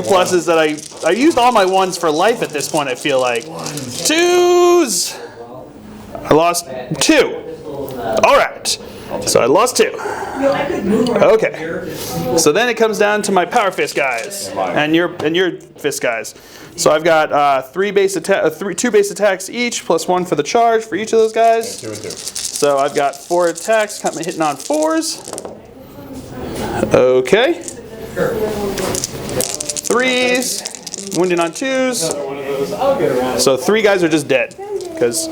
pluses that I used all my 1s for life at this point, I feel like. 2s! I lost 2. All right. So I lost 2. Okay. So then it comes down to my power fist guys and your fist guys. So I've got 2 base attacks each plus 1 for the charge for each of those guys. 2 and 2. So I've got 4 attacks hitting on 4s. Okay. 3s, wounding on 2s. So 3 guys are just dead because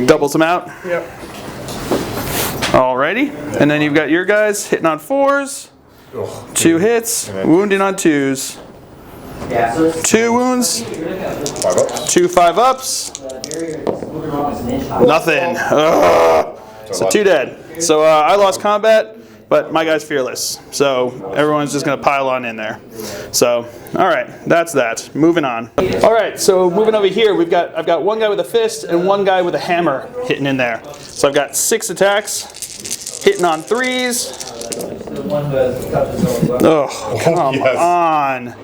doubles them out. Yep. Alrighty, and then you've got your guys hitting on 4s, 2 hits, wounding on 2s, 2 wounds, 5 ups. 2 5-ups, nothing. Ugh. So 2 dead. So I lost combat, but my guy's fearless. So everyone's just gonna pile on in there. So all right, that's that. Moving on. All right, so moving over here, I've got 1 guy with a fist and 1 guy with a hammer hitting in there. So I've got 6 attacks, hitting on 3s. Oh, come on.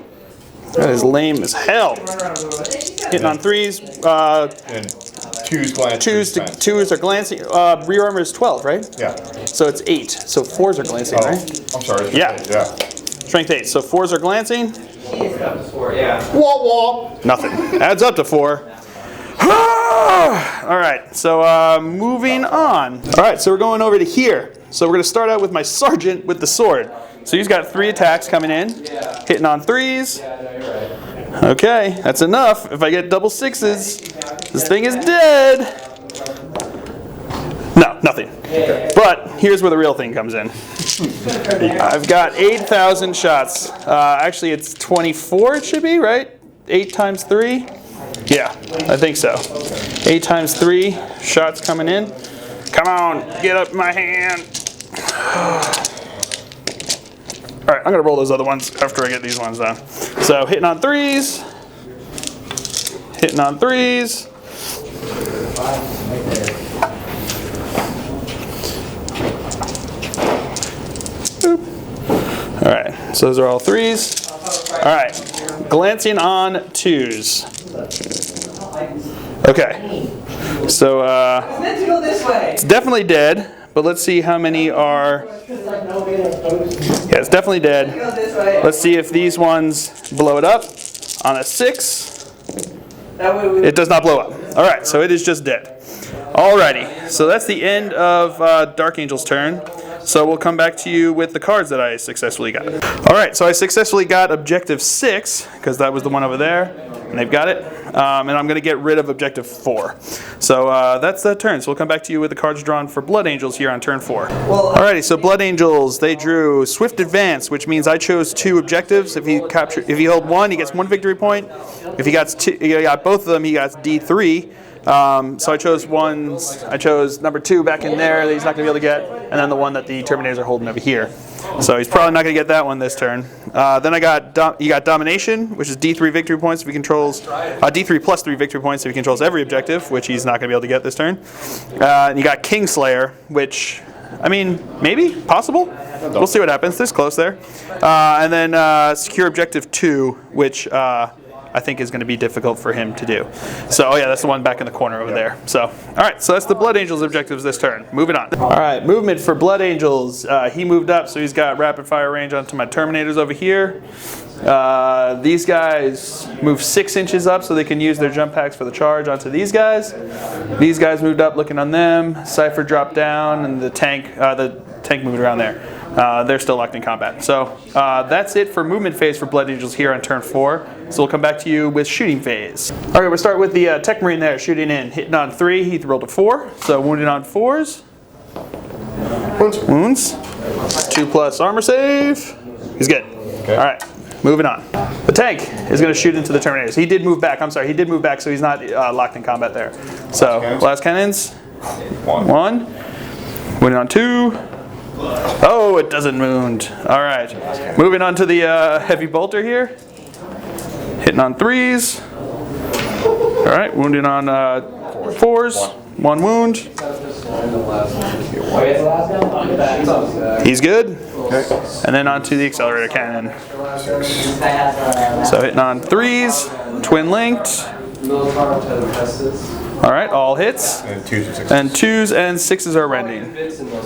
That is lame as hell. Hitting on 3s. Two's glancing. Twos are glancing. Rear armor is 12, right? Yeah. So it's 8. So 4s are glancing, right? I'm sorry. Yeah. Yeah. Strength 8. So 4s are glancing. Yeah. Wah wah. Nothing. Adds up to 4. All right, so moving on. All right, so we're going over to here. So we're going to start out with my sergeant with the sword. So he's got 3 attacks coming in, hitting on 3s. Okay, that's enough. If I get double 6s, this thing is dead. No, nothing. But here's where the real thing comes in. I've got 8,000 shots. Actually, it's 24 it should be, right? 8 times 3? Yeah, I think so. 8 times 3 shots coming in. Come on, get up my hand. All right, I'm gonna roll those other ones after I get these ones done. So hitting on 3s. Hitting on 3s. All right, so those are all 3s. All right, glancing on 2s. Okay, so It's meant to go this way. it's definitely dead, but let's see how many are. Yeah, it's definitely dead. Go this way. Let's see if these ones blow it up. On a 6, That way we. it does not blow up. All right, so it is just dead. Alrighty, so that's the end of Dark Angel's turn. So we'll come back to you with the cards that I successfully got. All right, so I successfully got objective 6, because that was the one over there, and they've got it. And I'm going to get rid of objective 4. So that's that turn. So we'll come back to you with the cards drawn for Blood Angels here on turn 4. Alrighty, so Blood Angels, they drew Swift Advance, which means I chose 2 objectives. If he held 1, he gets 1 victory point. If he got both of them, he got D3. So I chose ones. I chose number 2 back in there that he's not going to be able to get, and then the one that the Terminators are holding over here. So he's probably not going to get that one this turn. Then he got Domination, which is D3 victory points if he controls D3 plus 3 victory points if he controls every objective, which he's not going to be able to get this turn. And you got Kingslayer, which, I mean, maybe possible. We'll see what happens. This close there. And then Secure Objective 2, which. I think is going to be difficult for him to do. So, oh yeah, that's the one back in the corner over there. So, all right, so that's the Blood Angels objectives this turn. Moving on. All right, movement for Blood Angels. He moved up, so he's got rapid fire range onto my Terminators over here. These guys move 6 inches up so they can use their jump packs for the charge onto these guys. These guys moved up looking on them. Cypher dropped down, and the tank moved around there. They're still locked in combat. So that's it for movement phase for Blood Angels here on turn 4. So we'll come back to you with shooting phase. All right, we'll start with the Tech Marine there, shooting in. Hitting on 3, he rolled a 4. So wounded on 4s. Wounds. 2+ armor save. He's good. Okay. All right, moving on. The tank is going to shoot into the Terminators. He did move back. I'm sorry, he did move back, so he's not locked in combat there. So last cannons. 1. Wounded on 2. Oh, it doesn't wound. All right. Moving on to the heavy bolter here. Hitting on 3s. All right. Wounded on 4s. 1 wound. He's good. Okay. And then on to the accelerator cannon. So hitting on 3s. Twin linked. All right, all hits. And 2s and 6s. And 2s and 6s are rending.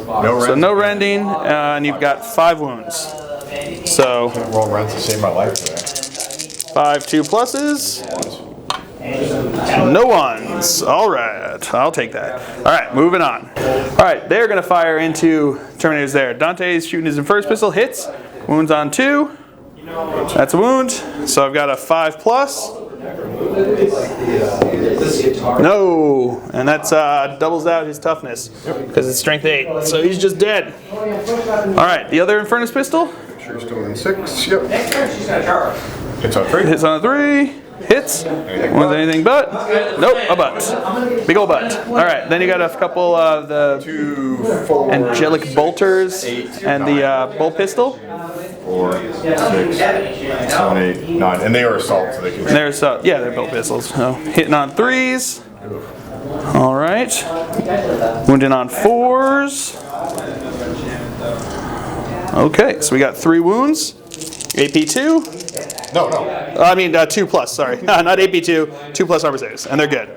No rent. So no rending, and you've got 5 wounds. So Roll rent to save my life today. 5 2 pluses. No ones. All right, I'll take that. All right, moving on. All right, they're going to fire into Terminators there. Dante's shooting his first pistol, hits. Wounds on 2. That's a wound. So I've got a 5+. No, and that's doubles out his toughness because it's strength 8. So he's just dead. All right, the other Infernus pistol. Sure, still in 6. Yep. Next turn, she's gonna charge. Hits on 3. Hits on a 3. Hits. Was anything but? Nope, a butt. Big old butt. All right, then you got a couple of the 2, 4, angelic bolters 8, and the bull pistol. 4, 6, 7, 8, 9. And they are assault, so they can. And there's they're bull pistols. So hitting on 3s. All right. Wounding on 4s. Okay, so we got 3 wounds. AP 2. No, no. I mean 2 plus. Sorry, not AP2. 2 plus armor saves, and they're good.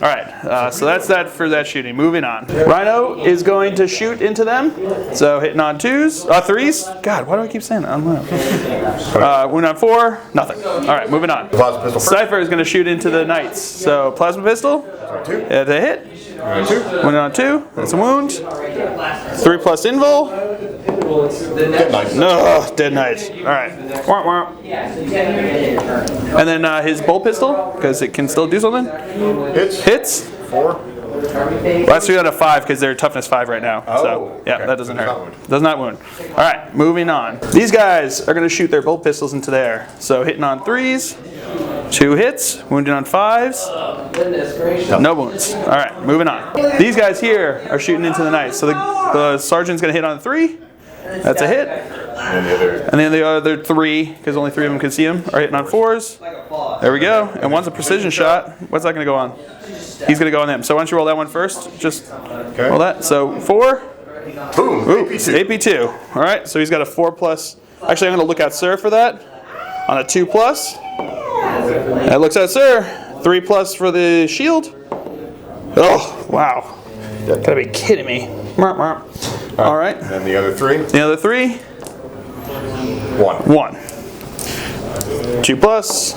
All right, so that's that for that shooting. Moving on. Rhino is going to shoot into them. So hitting on 2s, 3s. God, why do I keep saying that? I don't know. Wound on 4, nothing. All right, moving on. Plasma pistol first. Cypher is going to shoot into the knights. So plasma pistol. Two. That's a hit. And 2. Wound on 2. That's a wound. 3 plus invul. Dead knight. No, dead knight. All right. Womp womp. And then his bolt pistol, because it can still do something. Hits. 4. Well, that's 3 out of 5 because they're toughness 5 right now. Oh, So yeah, okay. that doesn't Does hurt. not wound. Does not wound. All right, moving on. These guys are going to shoot their bolt pistols into there. So hitting on 3s, 2 hits, wounding on 5s, no wounds. All right, moving on. These guys here are shooting into the knights. So the sergeant's going to hit on 3. That's a hit. And then the other 3, because only 3 of them can see him, are hitting on 4s. There we go. And one's a precision shot. What's that going to go on? He's going to go on them. So why don't you roll that one first? Just roll that. So 4. Boom. Ooh, AP2. AP2. All right, so he's got a 4 plus. Actually, I'm going to look out Sir for that. On a 2 plus. That looks out Sir. 3 plus for the shield. Oh, wow. Gotta be kidding me. All right. And the other 3. The other 3. 1. 1. 2 plus.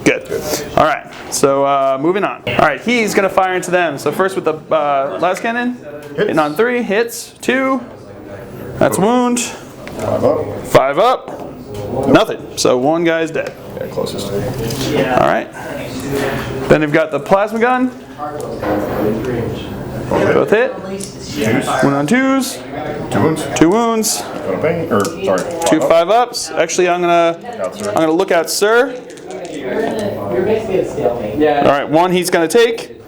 Good. All right. So moving on. All right. He's gonna fire into them. So first with the last cannon, hitting on 3 hits. 2. That's a wound. 5 up. 5 up. Nothing. So 1 guy's dead. Yeah, closest. All right. Then they've got the plasma gun. Both hit. 1 on 2s. 2 wounds. 2 wounds. Gonna bang. Or sorry. 2 5 ups. Actually, I'm gonna look out Sir. All right, 1 he's gonna take.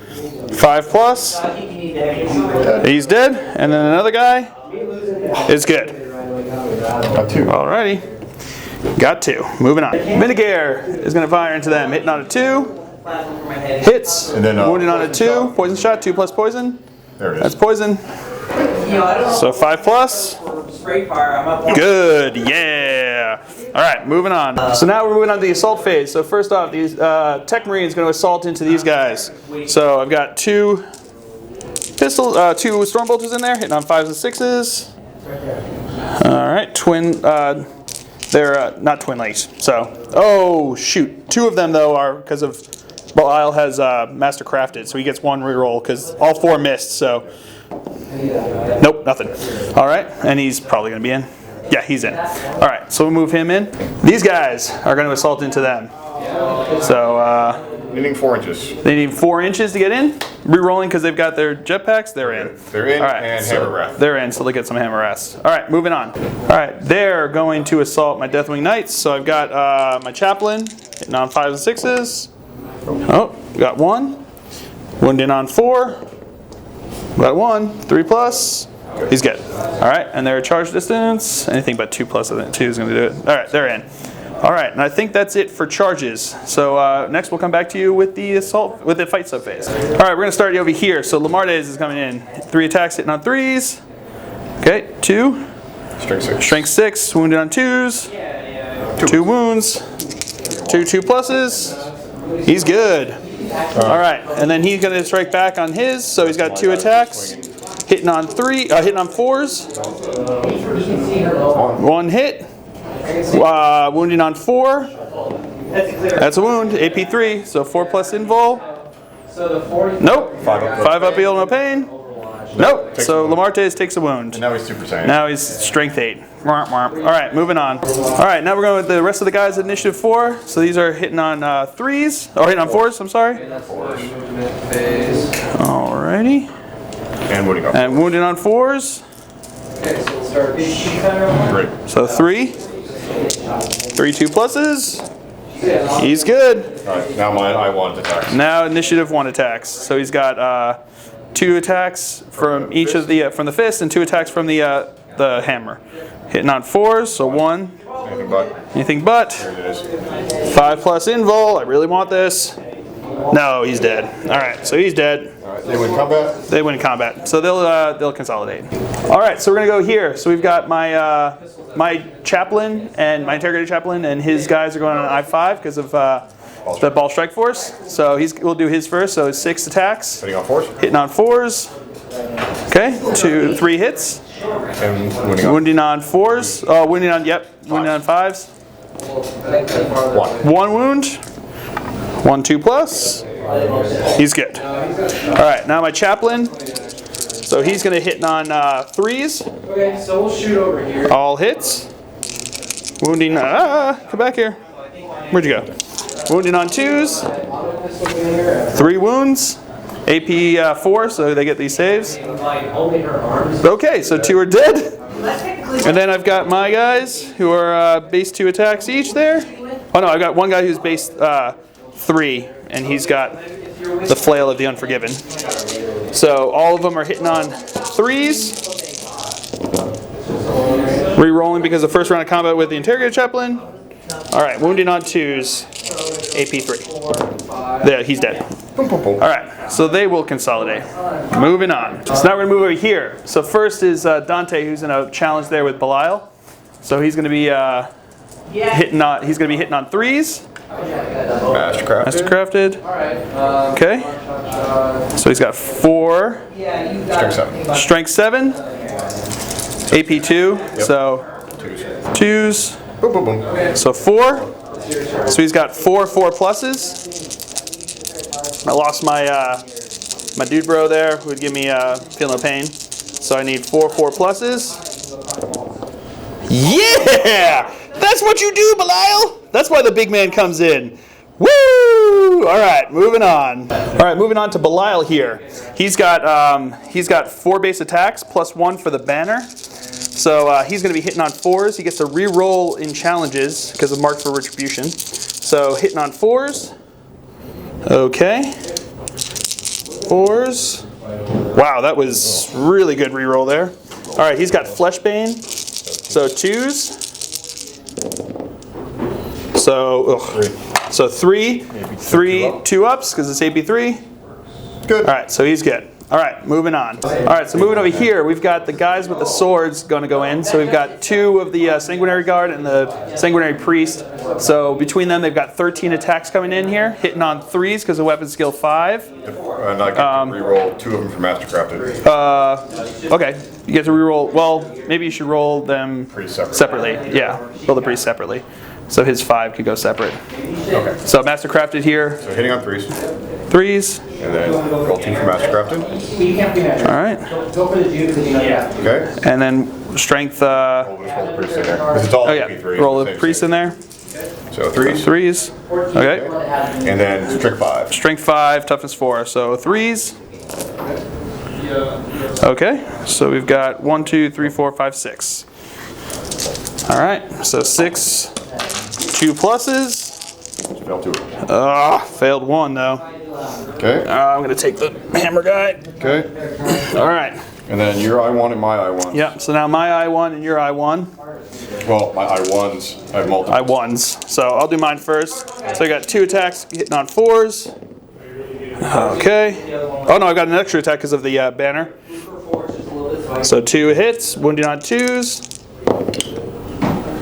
5 plus. He's dead. And then another guy is good. Got 2. Alrighty. Got 2. Moving on. Minigear is gonna fire into them. Hitting on a 2. Hits. And then, wounded on a 2. Poison shot. 2 plus poison. There it That's is. poison. So 5 plus. Spray fire, I'm up. Good, yeah. All right, moving on. So now we're moving on to the assault phase. So first off, these Tech Marine is going to assault into these guys. So I've got 2 pistols, 2 storm bolters in there, hitting on 5s and 6s. All right, twin. They're not twin legs. So, oh shoot, 2 of them though are because of. Belial has Master Crafted, so he gets 1 reroll because all 4 missed. So, nope, nothing. All right, and he's probably going to be in. Yeah, he's in. All right, so we'll move him in. These guys are going to assault into them. So Needing 4 inches. they need 4 inches to get in. Rerolling because they've got their jetpacks. They're in. They're in All right, and so hammer wrath. they're in, so they get some hammer rest. All right, moving on. All right, they're going to assault my Deathwing Knights. So I've got my chaplain hitting on 5s and 6s. Oh, got 1. Wounded on 4. Got 1. 3 plus. He's good. All right, and their charge distance, anything but 2 plus. I think 2 is going to do it. All right, they're in. All right, and I think that's it for charges. So next we'll come back to you with the assault, with the fight sub phase. All right, we're going to start over here. So Lamardes is coming in. 3 attacks, hitting on 3s. Okay, 2. Strength 6. Strength 6. Wounded on 2s. 2 wounds. 2 pluses. He's good. All right, and then he's going to strike back on his. So he's got 2 attacks, hitting on 3, hitting on 4s. 1 hit, wounding on 4. That's a wound. AP3, so 4 plus invul. Nope. 5 up, heal, no pain. Nope. So Lamartes takes a wound. Now he's 2%. Now he's strength 8. All right, moving on. All right, now we're going with the rest of the guys at initiative 4. So these are hitting on 3s, or hitting on 4s, I'm sorry. Alrighty. And wounding up. And wounded on 4s. Great. So 3. 3 2 pluses. He's good. All right, now my I want attacks. Now initiative 1 attacks. So he's got 2 attacks from each of the from the fist and 2 attacks from the hammer. Hitting on 4s, so 1. Anything but. Anything but. There it is. 5 plus invul. I really want this. No, he's dead. All right, so he's dead. All right, they win combat. They win combat, so they'll consolidate. All right, so we're gonna go here. So we've got my my chaplain and my interrogator chaplain and his guys are going on I5 because of the ball strike force. So we'll do his first. So 6 attacks. Hitting on 4s. Hitting on 4s. Okay, 3 hits. And Wounding on 4s. Oh, wounding on 5s. 1 wound. 1 2+. He's good. All right, now my chaplain. So he's going to hit on 3s. Okay, so we'll shoot over here. All hits. Wounding. Come back here. Where'd you go? Wounding on 2s. 3 wounds. AP 4, so they get these saves. Okay, so 2 are dead. And then I've got my guys who are base 2 attacks each there. Oh no, I've got one guy who's base 3, and he's got the flail of the Unforgiven. So all of them are hitting on 3s. Re-rolling because the first round of combat with the interrogator chaplain. All right, wounding on 2s. AP 3. There, he's dead. All right, so they will consolidate. Moving on. So now we're gonna move over here. So first is Dante, who's in a challenge there with Belial. So he's gonna be hitting on 3s. Mastercrafted. Okay. So he's got 4. Strength 7. AP 2. So 2s. So 4. So he's got 4 4+. I lost my my dude bro there who would give me feel no pain. So I need 4 4+. Yeah! That's what you do, Belial! That's why the big man comes in. Woo! All right, moving on. All right, moving on to Belial here. He's got 4 base attacks plus 1 for the banner. So he's going to be hitting on 4s. He gets to re-roll in challenges because of marked for retribution. So hitting on 4s. Okay. 4s. Wow, that was really good re-roll there. All right, he's got Fleshbane. So 2s. So 3 2-ups because it's AP 3. Good. All right, so he's good. All right, moving on. All right, so moving over here, we've got the guys with the swords going to go in. So we've got 2 of the Sanguinary Guard and the Sanguinary Priest. So between them, they've got 13 attacks coming in here, hitting on 3s because of weapon skill 5. And I get to re-roll 2 of them for Mastercrafted. Okay, you get to re-roll. Well, maybe you should roll them Separately. Yeah, roll the priest separately. So his 5 could go separate. Okay. So Mastercrafted here. So hitting on 3s. 3s. And then roll 2 for Mastercrafted. All right. Okay. And then strength. We'll just roll the priest in there. 'Cause it's all AP3. Roll the priest in there. So 3s. 3s. Okay. And then strength 5. Strength 5, toughness 4. So 3s. Okay. So we've got 1, 2, 3, 4, 5, 6. All right. So 6. 2 pluses. Failed 2. Failed 1 though. Okay. I'm gonna take the hammer guy. Okay. All right. And then your I1 and my I1. Yep. So now my I1 and your I1. Well, my I1s, I have multiple. I1s. So I'll do mine first. So I got 2 attacks hitting on 4s. Okay. Oh no, I got an extra attack because of the banner. So 2 hits, wounding on 2s.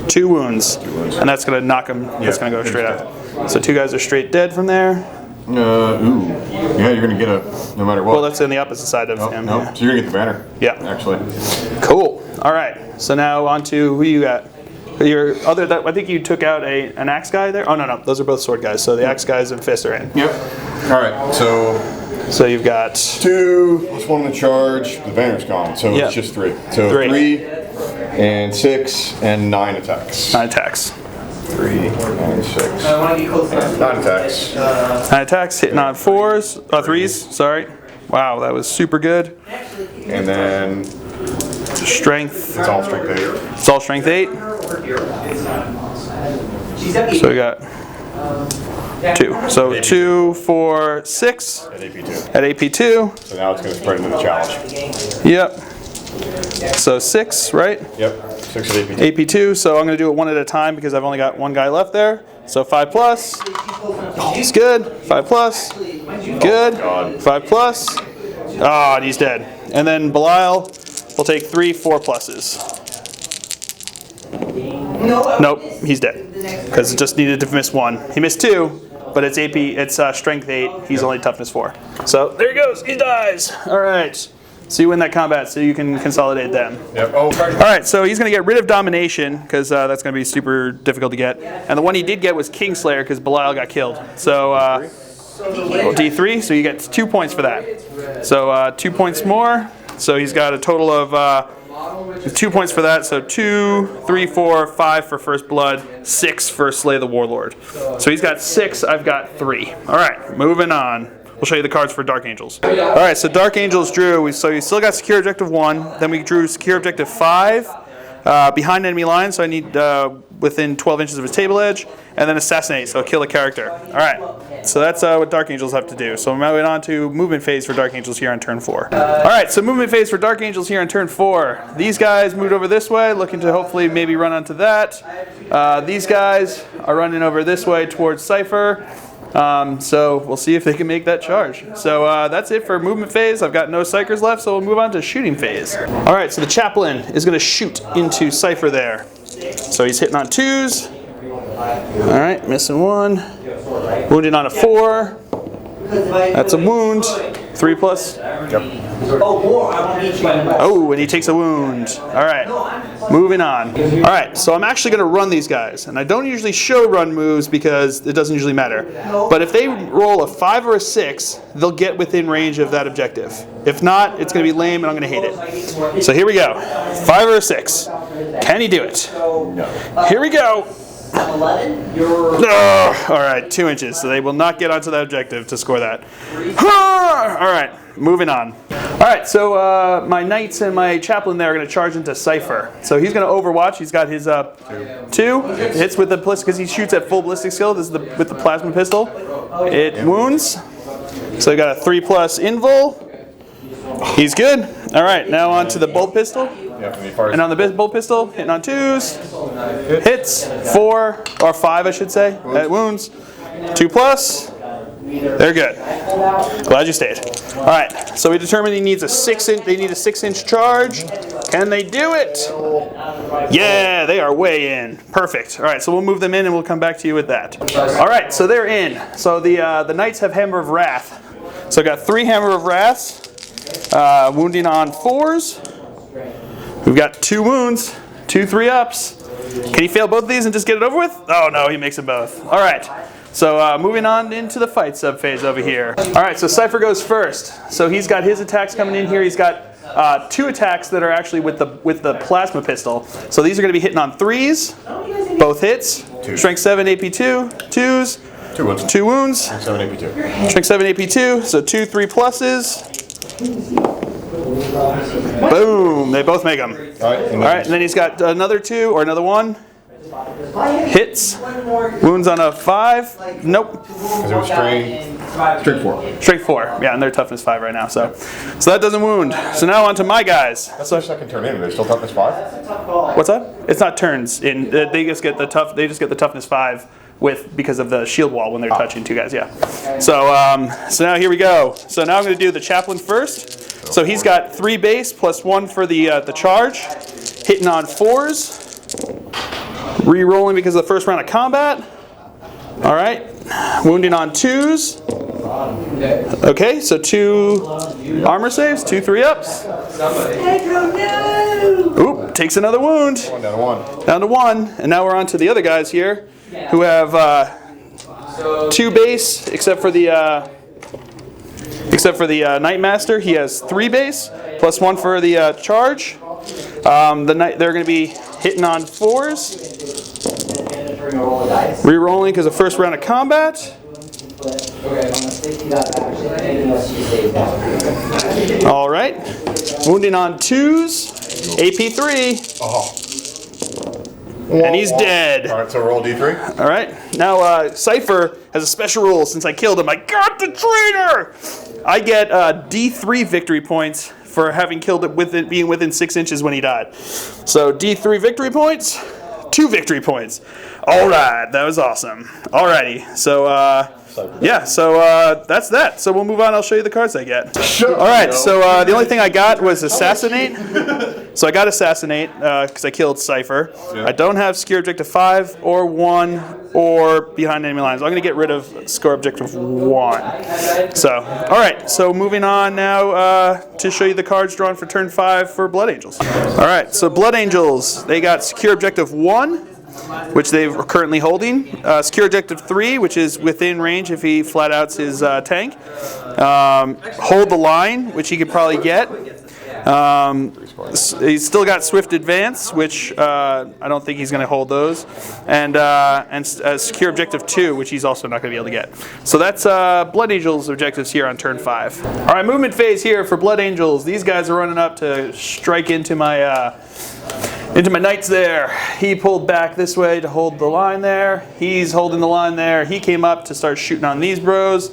2 wounds. And that's going to knock him. That's going to go straight out. So 2 guys are straight dead from there. Ooh. Yeah, you're going to get a, no matter what. Well, that's on the opposite side of him. No, Yeah. so you're going to get the banner. Yeah. Actually. Cool. All right. So now on to who you got. Your other, I think you took out an axe guy there. Oh, no. Those are both sword guys. So the axe guys and fist are in. Yep. All right. So you've got 2 plus 1 in the charge. The banner's gone. So it's just 3. So 3 and 6 and 9 attacks. 9 attacks. 3 and 6. 9 attacks. 9 attacks, hitting on 4s. 3s, sorry. Wow, that was super good. And then Strength. it's all strength 8. It's all strength 8. So we got 2. So 2, 4, 6 At AP2. at AP2. So now it's going to spread into the challenge. Yep. So 6, right? Yep. 6 at AP2. AP2. So I'm going to do it one at a time because I've only got one guy left there. So 5 plus. Oh, he's good. 5 plus. Good. 5 plus. Oh, and he's dead. And then Belial will take 3 4 pluses. Nope, he's dead. Because it just needed to miss 1. He missed 2, but it's AP. It's strength 8. He's only toughness 4. So there he goes. He dies. All right. So you win that combat, so you can consolidate them. Yep. Oh. All right. So he's going to get rid of domination because that's going to be super difficult to get. And the one he did get was Kingslayer because Belial got killed. So D3. So you get 2 points for that. So 2 points more. So he's got a total of 2 points for that. So 2, 3, 4, 5 for First Blood, 6 for Slay the Warlord. So he's got 6. I've got 3. All right. Moving on. We'll show you the cards for Dark Angels. All right, so Dark Angels drew. So you still got Secure Objective 1. Then we drew Secure Objective 5 behind enemy lines. So I need within 12 inches of his table edge. And then Assassinate, so kill a character. All right, so that's what Dark Angels have to do. So we're moving on to movement phase for Dark Angels here on turn 4. All right, so movement phase for Dark Angels here on turn 4. These guys moved over this way, looking to hopefully maybe run onto that. These guys are running over this way towards Cypher. So we'll see if they can make that charge. So that's it for movement phase. I've got no psychers left, so we'll move on to shooting phase. All right, so the chaplain is going to shoot into Cypher there. So he's hitting on 2s. All right, missing 1. Wounded on a 4. That's a wound. 3 plus. Yep. Oh, and he takes a wound. All right, moving on. All right, so I'm actually going to run these guys. And I don't usually show run moves because it doesn't usually matter. But if they roll a 5 or a 6, they'll get within range of that objective. If not, it's going to be lame and I'm going to hate it. So here we go. 5 or a 6. Can he do it? No. Here we go. Oh, all right, 2 inches. So they will not get onto that objective to score that. All right, moving on. All right, so my knights and my chaplain there are going to charge into Cypher. So he's going to overwatch. He's got his 2 hits with the ballistic because he shoots at full ballistic skill. This is with the plasma pistol. It wounds. So he got a 3 plus invul. He's good. All right, now on to the bolt pistol. And on the bolt pistol, hitting on 2s. Hits 4 or 5, I should say. Wounds 2 plus. They're good. Glad you stayed. All right. So we determined he needs a 6-inch. They need a 6-inch charge. Can they do it? Yeah, they are way in. Perfect. All right. So we'll move them in and we'll come back to you with that. All right. So they're in. So the knights have Hammer of Wrath. So I got 3 Hammer of Wraths. Wounding on 4s. We've got 2 wounds, 2 3-ups. Can he fail both of these and just get it over with? Oh no, he makes them both. All right, so moving on into the fight subphase over here. All right, so Cypher goes first. So he's got his attacks coming in here. He's got 2 attacks that are actually with the plasma pistol. So these are going to be hitting on 3s, both hits. Strength 7, AP 2, 2s. 2 wounds. 2 wounds. Strength 7, AP 2. Strength 7, AP 2. So 2 3 pluses. Boom! They both make them. All right, and then he's got another 2 or another 1. Hits. Wounds on a 5. Nope. Because it was strength 4. Strength 4. Yeah, and they're toughness 5 right now. So that doesn't wound. So now on to my guys. That's their second turn in. Are they still toughness 5? What's that? It's not turns. They just get the toughness 5 because of the shield wall when they're touching 2 guys. Yeah. So now here we go. So now I'm going to do the chaplain first. So he's got 3 base plus 1 for the charge, hitting on 4s, re-rolling because of the first round of combat. All right, wounding on 2s. Okay, so 2 armor saves, 2 3-ups. Oop, takes another wound. Down to 1. Down to 1, and now we're on to the other guys here, who have 2 base, except for the Knightmaster. He has 3 base, plus 1 for the charge. They're going to be hitting on 4s. Re-rolling because of first round of combat. All right. Wounding on 2s. AP 3. And he's dead. All right, so roll D3. All right. Now, Cypher has a special rule. Since I killed him, I got the traitor! I get D3 victory points for having killed it being within 6 inches when he died. So D3 victory points, 2 victory points. All right, that was awesome. Alrighty, so yeah, so that's that. So we'll move on. I'll show you the cards I get. All right, so the only thing I got was Assassinate. So I got Assassinate because I killed Cypher. Yeah. I don't have Secure Objective 5 or 1 or Behind Enemy Lines. I'm going to get rid of Secure Objective 1. So, all right. So moving on now to show you the cards drawn for turn 5 for Blood Angels. All right. So Blood Angels, they got Secure Objective 1, which they're currently holding. Secure Objective 3, which is within range if he flat outs his tank. Hold the Line, which he could probably get. He's still got Swift Advance, which I don't think he's going to hold those. And Secure Objective 2, which he's also not going to be able to get. So that's Blood Angels' objectives here on turn 5. All right, movement phase here for Blood Angels. These guys are running up to strike into my knights there. He pulled back this way to hold the line there. He's holding the line there. He came up to start shooting on these bros.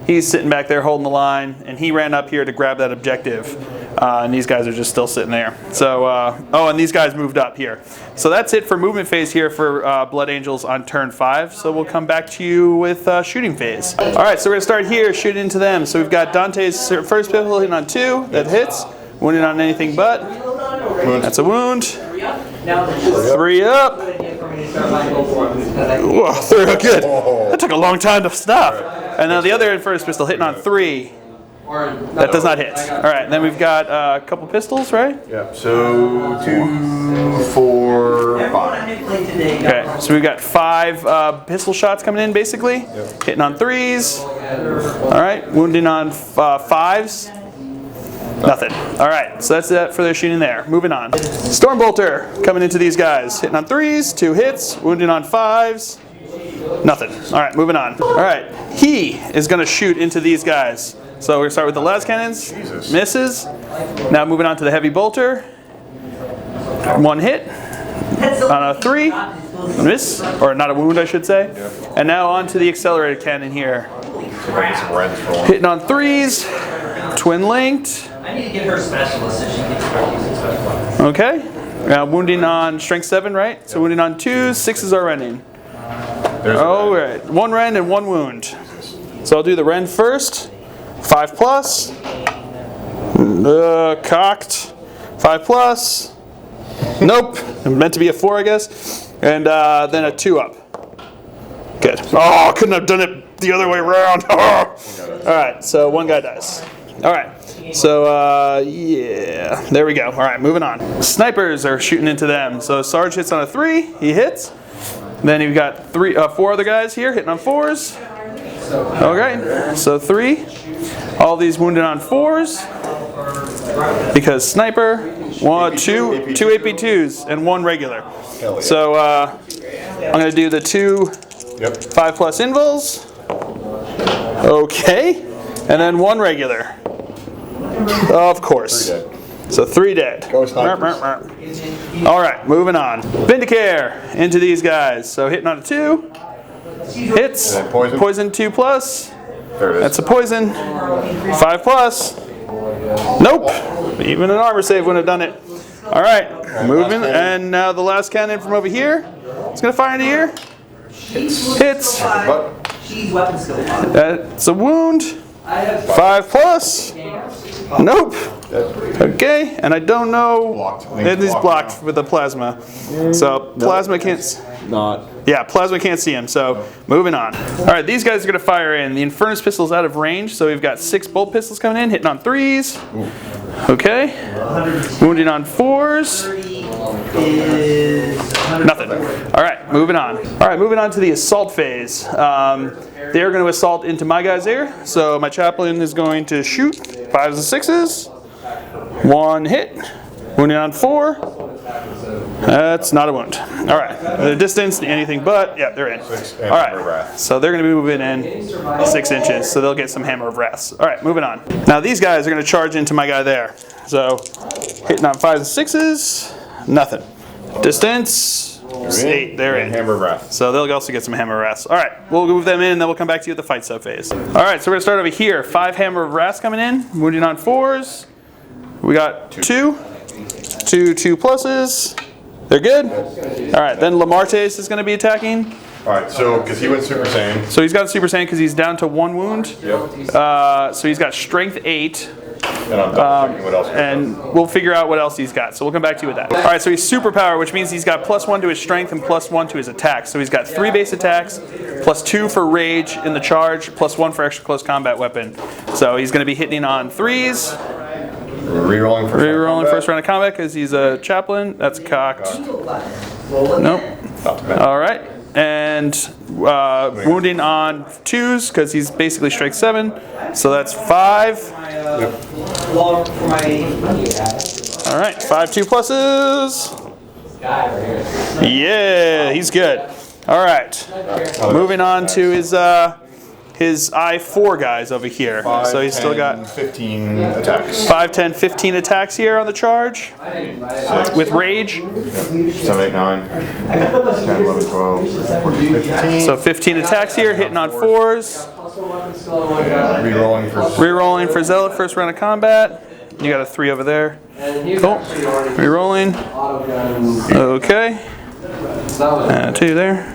He's sitting back there holding the line, and he ran up here to grab that objective. And these guys are just still sitting there. So, oh, and these guys moved up here. So that's it for movement phase here for Blood Angels on turn 5. So we'll come back to you with shooting phase. All right, so we're going to start here, shooting into them. So we've got Dante's first pistol hitting on 2. That hits. Wounded on anything but. That's a wound. 3 up. Whoa, 3 up, good. That took a long time to stop. And now the other first pistol hitting on 3. That does not hit. All right, then we've got a couple pistols, right? Yeah, so 2, 4, 5. Okay, so we've got 5 pistol shots coming in, basically. Yep. Hitting on 3s. All right, wounding on 5s. Nothing. All right, so that's it for their shooting there. Moving on. Stormbolter coming into these guys. Hitting on 3s, 2 hits. Wounding on 5s. Nothing. All right, moving on. All right, he is going to shoot into these guys. So we're going to start with the las cannons. Jesus. Misses. Now moving on to the heavy bolter. 1 hit. On a 3. Miss. Or not a wound, I should say. Yep. And now on to the accelerated cannon here. Hitting on 3s. Twin linked. I need to get her specialist so she can start using special weapons. Okay. Wounding on strength 7, right? So wounding on 2s, 6s are rending. All right. 1 rend and 1 wound. So I'll do the rend first. 5 plus. Cocked. 5 plus. Nope. Meant to be a 4, I guess. And then a 2 up. Good. Oh, couldn't have done it the other way around. All right. So 1 guy dies. All right. So, yeah. There we go. All right. Moving on. Snipers are shooting into them. So Sarge hits on a 3. He hits. Then you've got 4 other guys here hitting on 4s. Okay. So 3. All these wounded on 4s. Because sniper. 2 AP2s and 1 regular. So I'm going to do the 2 5 plus invuls. Okay. And then 1 regular. Of course. 3 dead. So 3 dead. Go snipers. All right, moving on. Vindicare into these guys. So hitting on a 2. Hits. Poison 2 plus. There it is. That's a poison. 5 plus. Nope. Even an armor save wouldn't have done it. All right, moving. And now the last cannon from over here. It's going to fire into here. Hits. That's a wound. 5 plus. Nope. Okay, and I don't know. It is blocked with the plasma. So plasma can't. Yeah, plasma can't see him. So moving on. All right, these guys are going to fire in. The Infernus pistol's out of range, so we've got 6 bolt pistols coming in, hitting on 3s. Okay. Wounding on 4s. Nothing. All right, moving on. All right, moving on to the assault phase. They're going to assault into my guys here. So my chaplain is going to shoot 5s and 6s. 1 hit. Wounding on 4. That's not a wound. All right. The distance, anything but. Yeah, they're in. All right. So they're going to be moving in 6 inches. So they'll get some Hammer of Wrath. All right, moving on. Now these guys are going to charge into my guy there. So hitting on 5s and 6s. Nothing. Distance. 8. They're in. Hammer of Wrath. So they'll also get some Hammer of Wrath. All right. We'll move them in and then we'll come back to you at the fight sub phase. All right. So we're going to start over here. 5 Hammer of Wrath coming in. Wounding on 4s. We got 2 pluses. They're good. All right, then Lamartes is going to be attacking. All right, so because he went Super Saiyan. So he's got Super Saiyan because he's down to 1 wound. Yep. So he's got Strength 8. And I'm double checking what else. And we'll figure out what else he's got. So we'll come back to you with that. All right, so he's superpower, which means he's got +1 to his strength and +1 to his attacks. So he's got 3 base attacks, +2 for rage in the charge, +1 for extra close combat weapon. So he's going to be hitting on 3s. Rerolling first round of combat because he's a chaplain. That's cocked. Nope. All right. And wounding on 2s because he's basically strength 7. So that's 5. Yep. All right, 5 2+. Yeah, he's good. All right, moving on to his I4 guys over here. 5, so he's 10, still got 15 attacks. 5, 10, 15 attacks here on the charge with rage. 7, 8, 9, 10, 11, 12, 14, 15. So 15 attacks here, hitting on 4s. Rerolling for Zealot, first round of combat. You got a 3 over there. Cool. Rerolling. Okay. 2 there.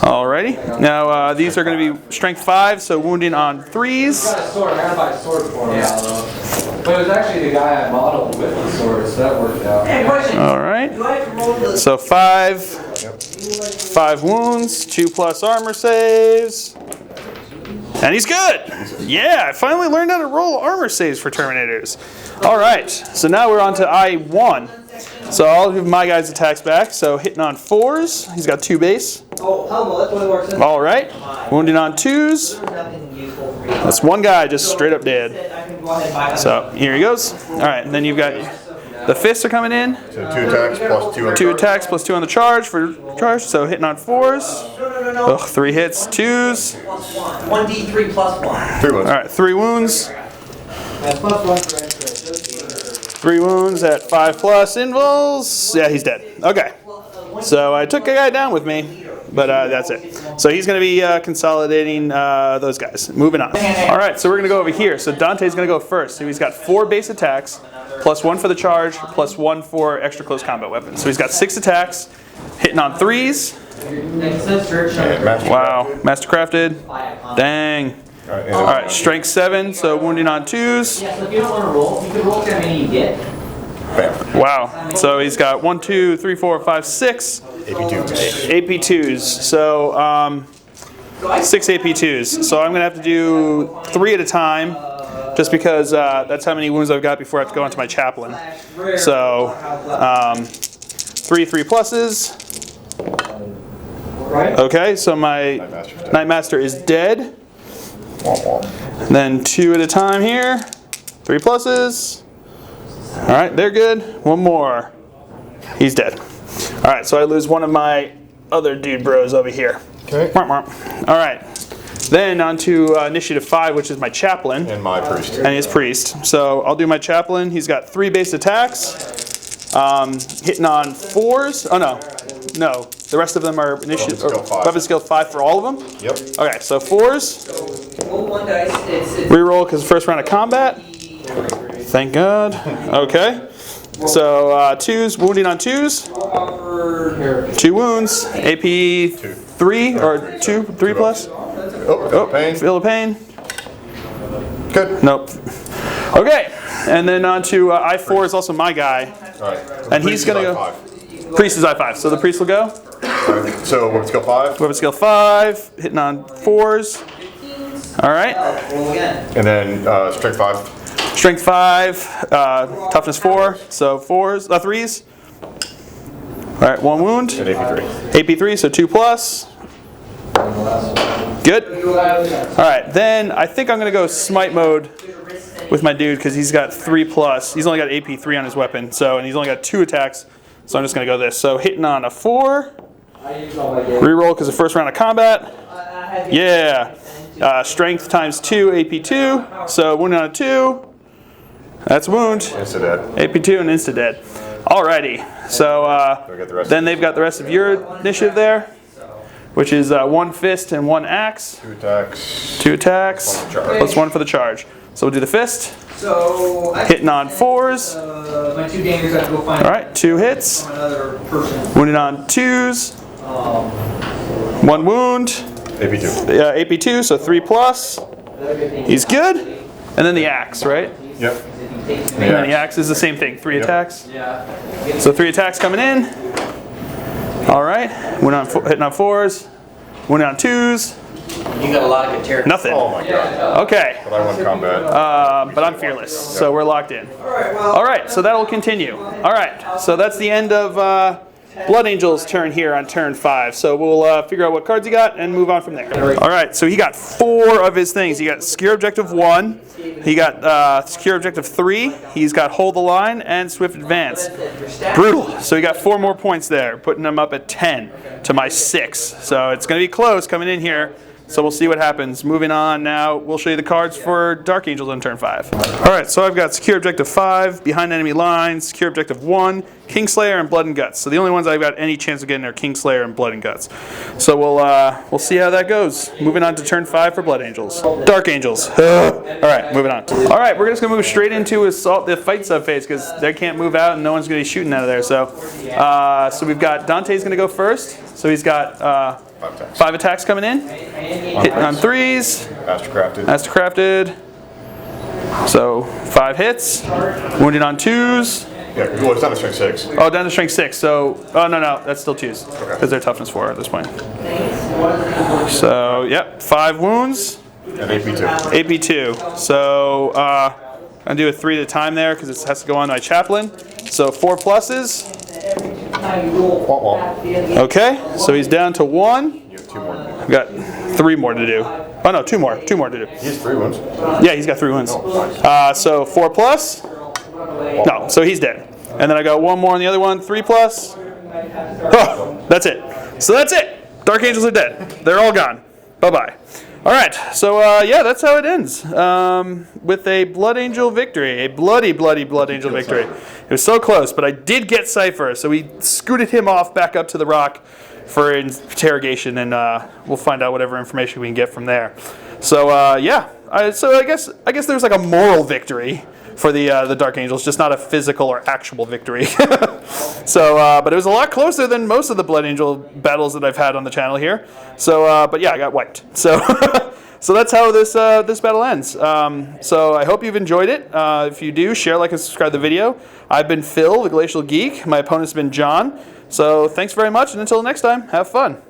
Alrighty. Now these are going to be strength 5, so wounding on 3s. I gotta buy a sword for him now, though. But it was actually the guy I modeled with the sword, so that worked out. Alright. So 5 wounds, 2+ armor saves. And he's good! Yeah, I finally learned how to roll armor saves for Terminators. Alright, so now we're on to I1. So I'll give my guy's attacks back. So hitting on 4s, he's got 2 base. Alright, wounding on 2s. That's 1 guy just straight up dead. So here he goes. Alright, and then you've got the fists are coming in. So 2 attacks plus 2 on the 2 attacks plus 2 on the charge for charge. So hitting on 4s. Ugh, 3 hits, 2s. 1d3 +1. 3 wounds. Alright, 3 wounds. 3 wounds at 5+ invuls. Yeah, he's dead. Okay. So I took a guy down with me, but that's it. So he's going to be consolidating those guys. Moving on. All right, so we're going to go over here. So Dante's going to go first. So he's got 4 base attacks, +1 for the charge, +1 for extra close combat weapons. So he's got 6 attacks, hitting on 3s. Wow, mastercrafted. Dang. All right, strength 7, so wounding on 2s. Yeah, so if you don't want to roll, you can roll how many you get. Bam. Wow. So he's got 1, 2, 3, 4, 5, 6 AP2s. So 6 AP2s. So I'm going to have to do 3 at a time, just because that's how many wounds I've got before I have to go into my chaplain. So 3 3+. Okay, so my Nightmaster is dead. And then 2 at a time here. 3+. All right, they're good. 1 more. He's dead. All right, so I lose one of my other dude bros over here. Okay. All right. Then on to initiative 5, which is my chaplain. And my priest. And his priest. So I'll do my chaplain. He's got 3 base attacks. Hitting on 4s. Oh, no. No. The rest of them are initiative. Weapon skill 5 for all of them? Yep. Okay, so 4s. Roll 1 dice. Reroll because first round of combat. Thank God. Okay. So 2s, wounding on 2s. 2 wounds. AP 3 or 2, 3+. Oh, pain. Feel the pain. Good. Nope. Okay. And then on to I4 is also my guy. All right. And he's going to go. Priest is I5. So the priest will go. Right. So weapon skill 5. Weapon skill 5. Hitting on 4s. All right. Roll again. And then strength 5. Strength 5, toughness 4, so 3s. All right, 1 wound. And AP3. AP3, so 2+. Good. All right, then I think I'm going to go smite mode with my dude because he's got 3+. He's only got AP3 on his weapon, and he's only got 2 attacks. So I'm just going to go this. So hitting on a 4. Reroll because of first round of combat. Yeah. Strength times 2, AP2. So wounding on a 2. That's a wound. Insta dead. AP2 and insta dead. Alrighty. So then they've got the rest of your initiative there, which is 1 fist and 1 axe. 2 attacks. 2 attacks. Plus 1 for the charge. So we'll do the fist. So Hitting on 4s. my 2 gamers have to go find. All right, 2 hits. Another person. Wounded on 2s. 1 wound. AP2. AP2, so 3+. He's good. And then the axe, right? Yep. And then the axe is the same thing, 3 attacks. Yeah. So 3 attacks coming in. All right, hitting on 4s, winning on 2s. You got a lot of good territory. Nothing. Oh my god. Okay. But I won combat. But I'm fearless, so we're locked in. All right, so that'll continue. All right, so that's the end of Blood Angel's turn here on turn 5. So we'll figure out what cards he got and move on from there. All right, so he got 4 of his things. He got Secure Objective 1. He got Secure Objective 3. He's got Hold the Line and Swift Advance. Brutal. So he got 4 more points there, putting him up at 10 to my 6. So it's going to be close coming in here. So we'll see what happens. Moving on now, we'll show you the cards for Dark Angels on turn 5. All right, so I've got Secure Objective 5, Behind Enemy Lines, Secure Objective 1, Kingslayer, and Blood and Guts. So the only ones I've got any chance of getting are Kingslayer and Blood and Guts. So we'll see how that goes. Moving on to turn 5 for Blood Angels. Dark Angels. All right, moving on. All right, we're just going to move straight into the fight sub phase because they can't move out and no one's going to be shooting out of there. So, so we've got Dante's going to go first. So he's got 5 attacks coming in. Hitting on 3s. Mastercrafted. So 5 hits. Wounded on 2s. Yeah, well, it's down to strength 6. Oh, down to strength 6. So, oh no, that's still 2s because they're toughness 4 at this point. So, yep, 5 wounds. And AP2. AP2. So, I'm gonna do a 3 at a time there because it has to go on my chaplain. So 4 pluses. Okay, so he's down to 1. You have 2 more. I've got 3 more to do. Oh no, 2 more. 2 more to do. He has 3 wounds. Yeah, he's got 3 wounds. So 4 plus. No, so he's dead. And then I got 1 more on the other one. 3 plus. Oh, that's it. So that's it. Dark Angels are dead. They're all gone. Bye-bye. All right, so yeah, that's how it ends, with a Blood Angel victory, a bloody, bloody Blood Angel victory. It was so close, but I did get Cypher, so we scooted him off back up to the rock for interrogation, and we'll find out whatever information we can get from there. So yeah, so I guess there's like a moral victory for the Dark Angels, just not a physical or actual victory. So, but it was a lot closer than most of the Blood Angel battles that I've had on the channel here. So, but yeah, I got wiped. So, so that's how this battle ends. So I hope you've enjoyed it. If you do, share, like, and subscribe to the video. I've been Phil, the Glacial Geek. My opponent's been John. So thanks very much, and until next time, have fun.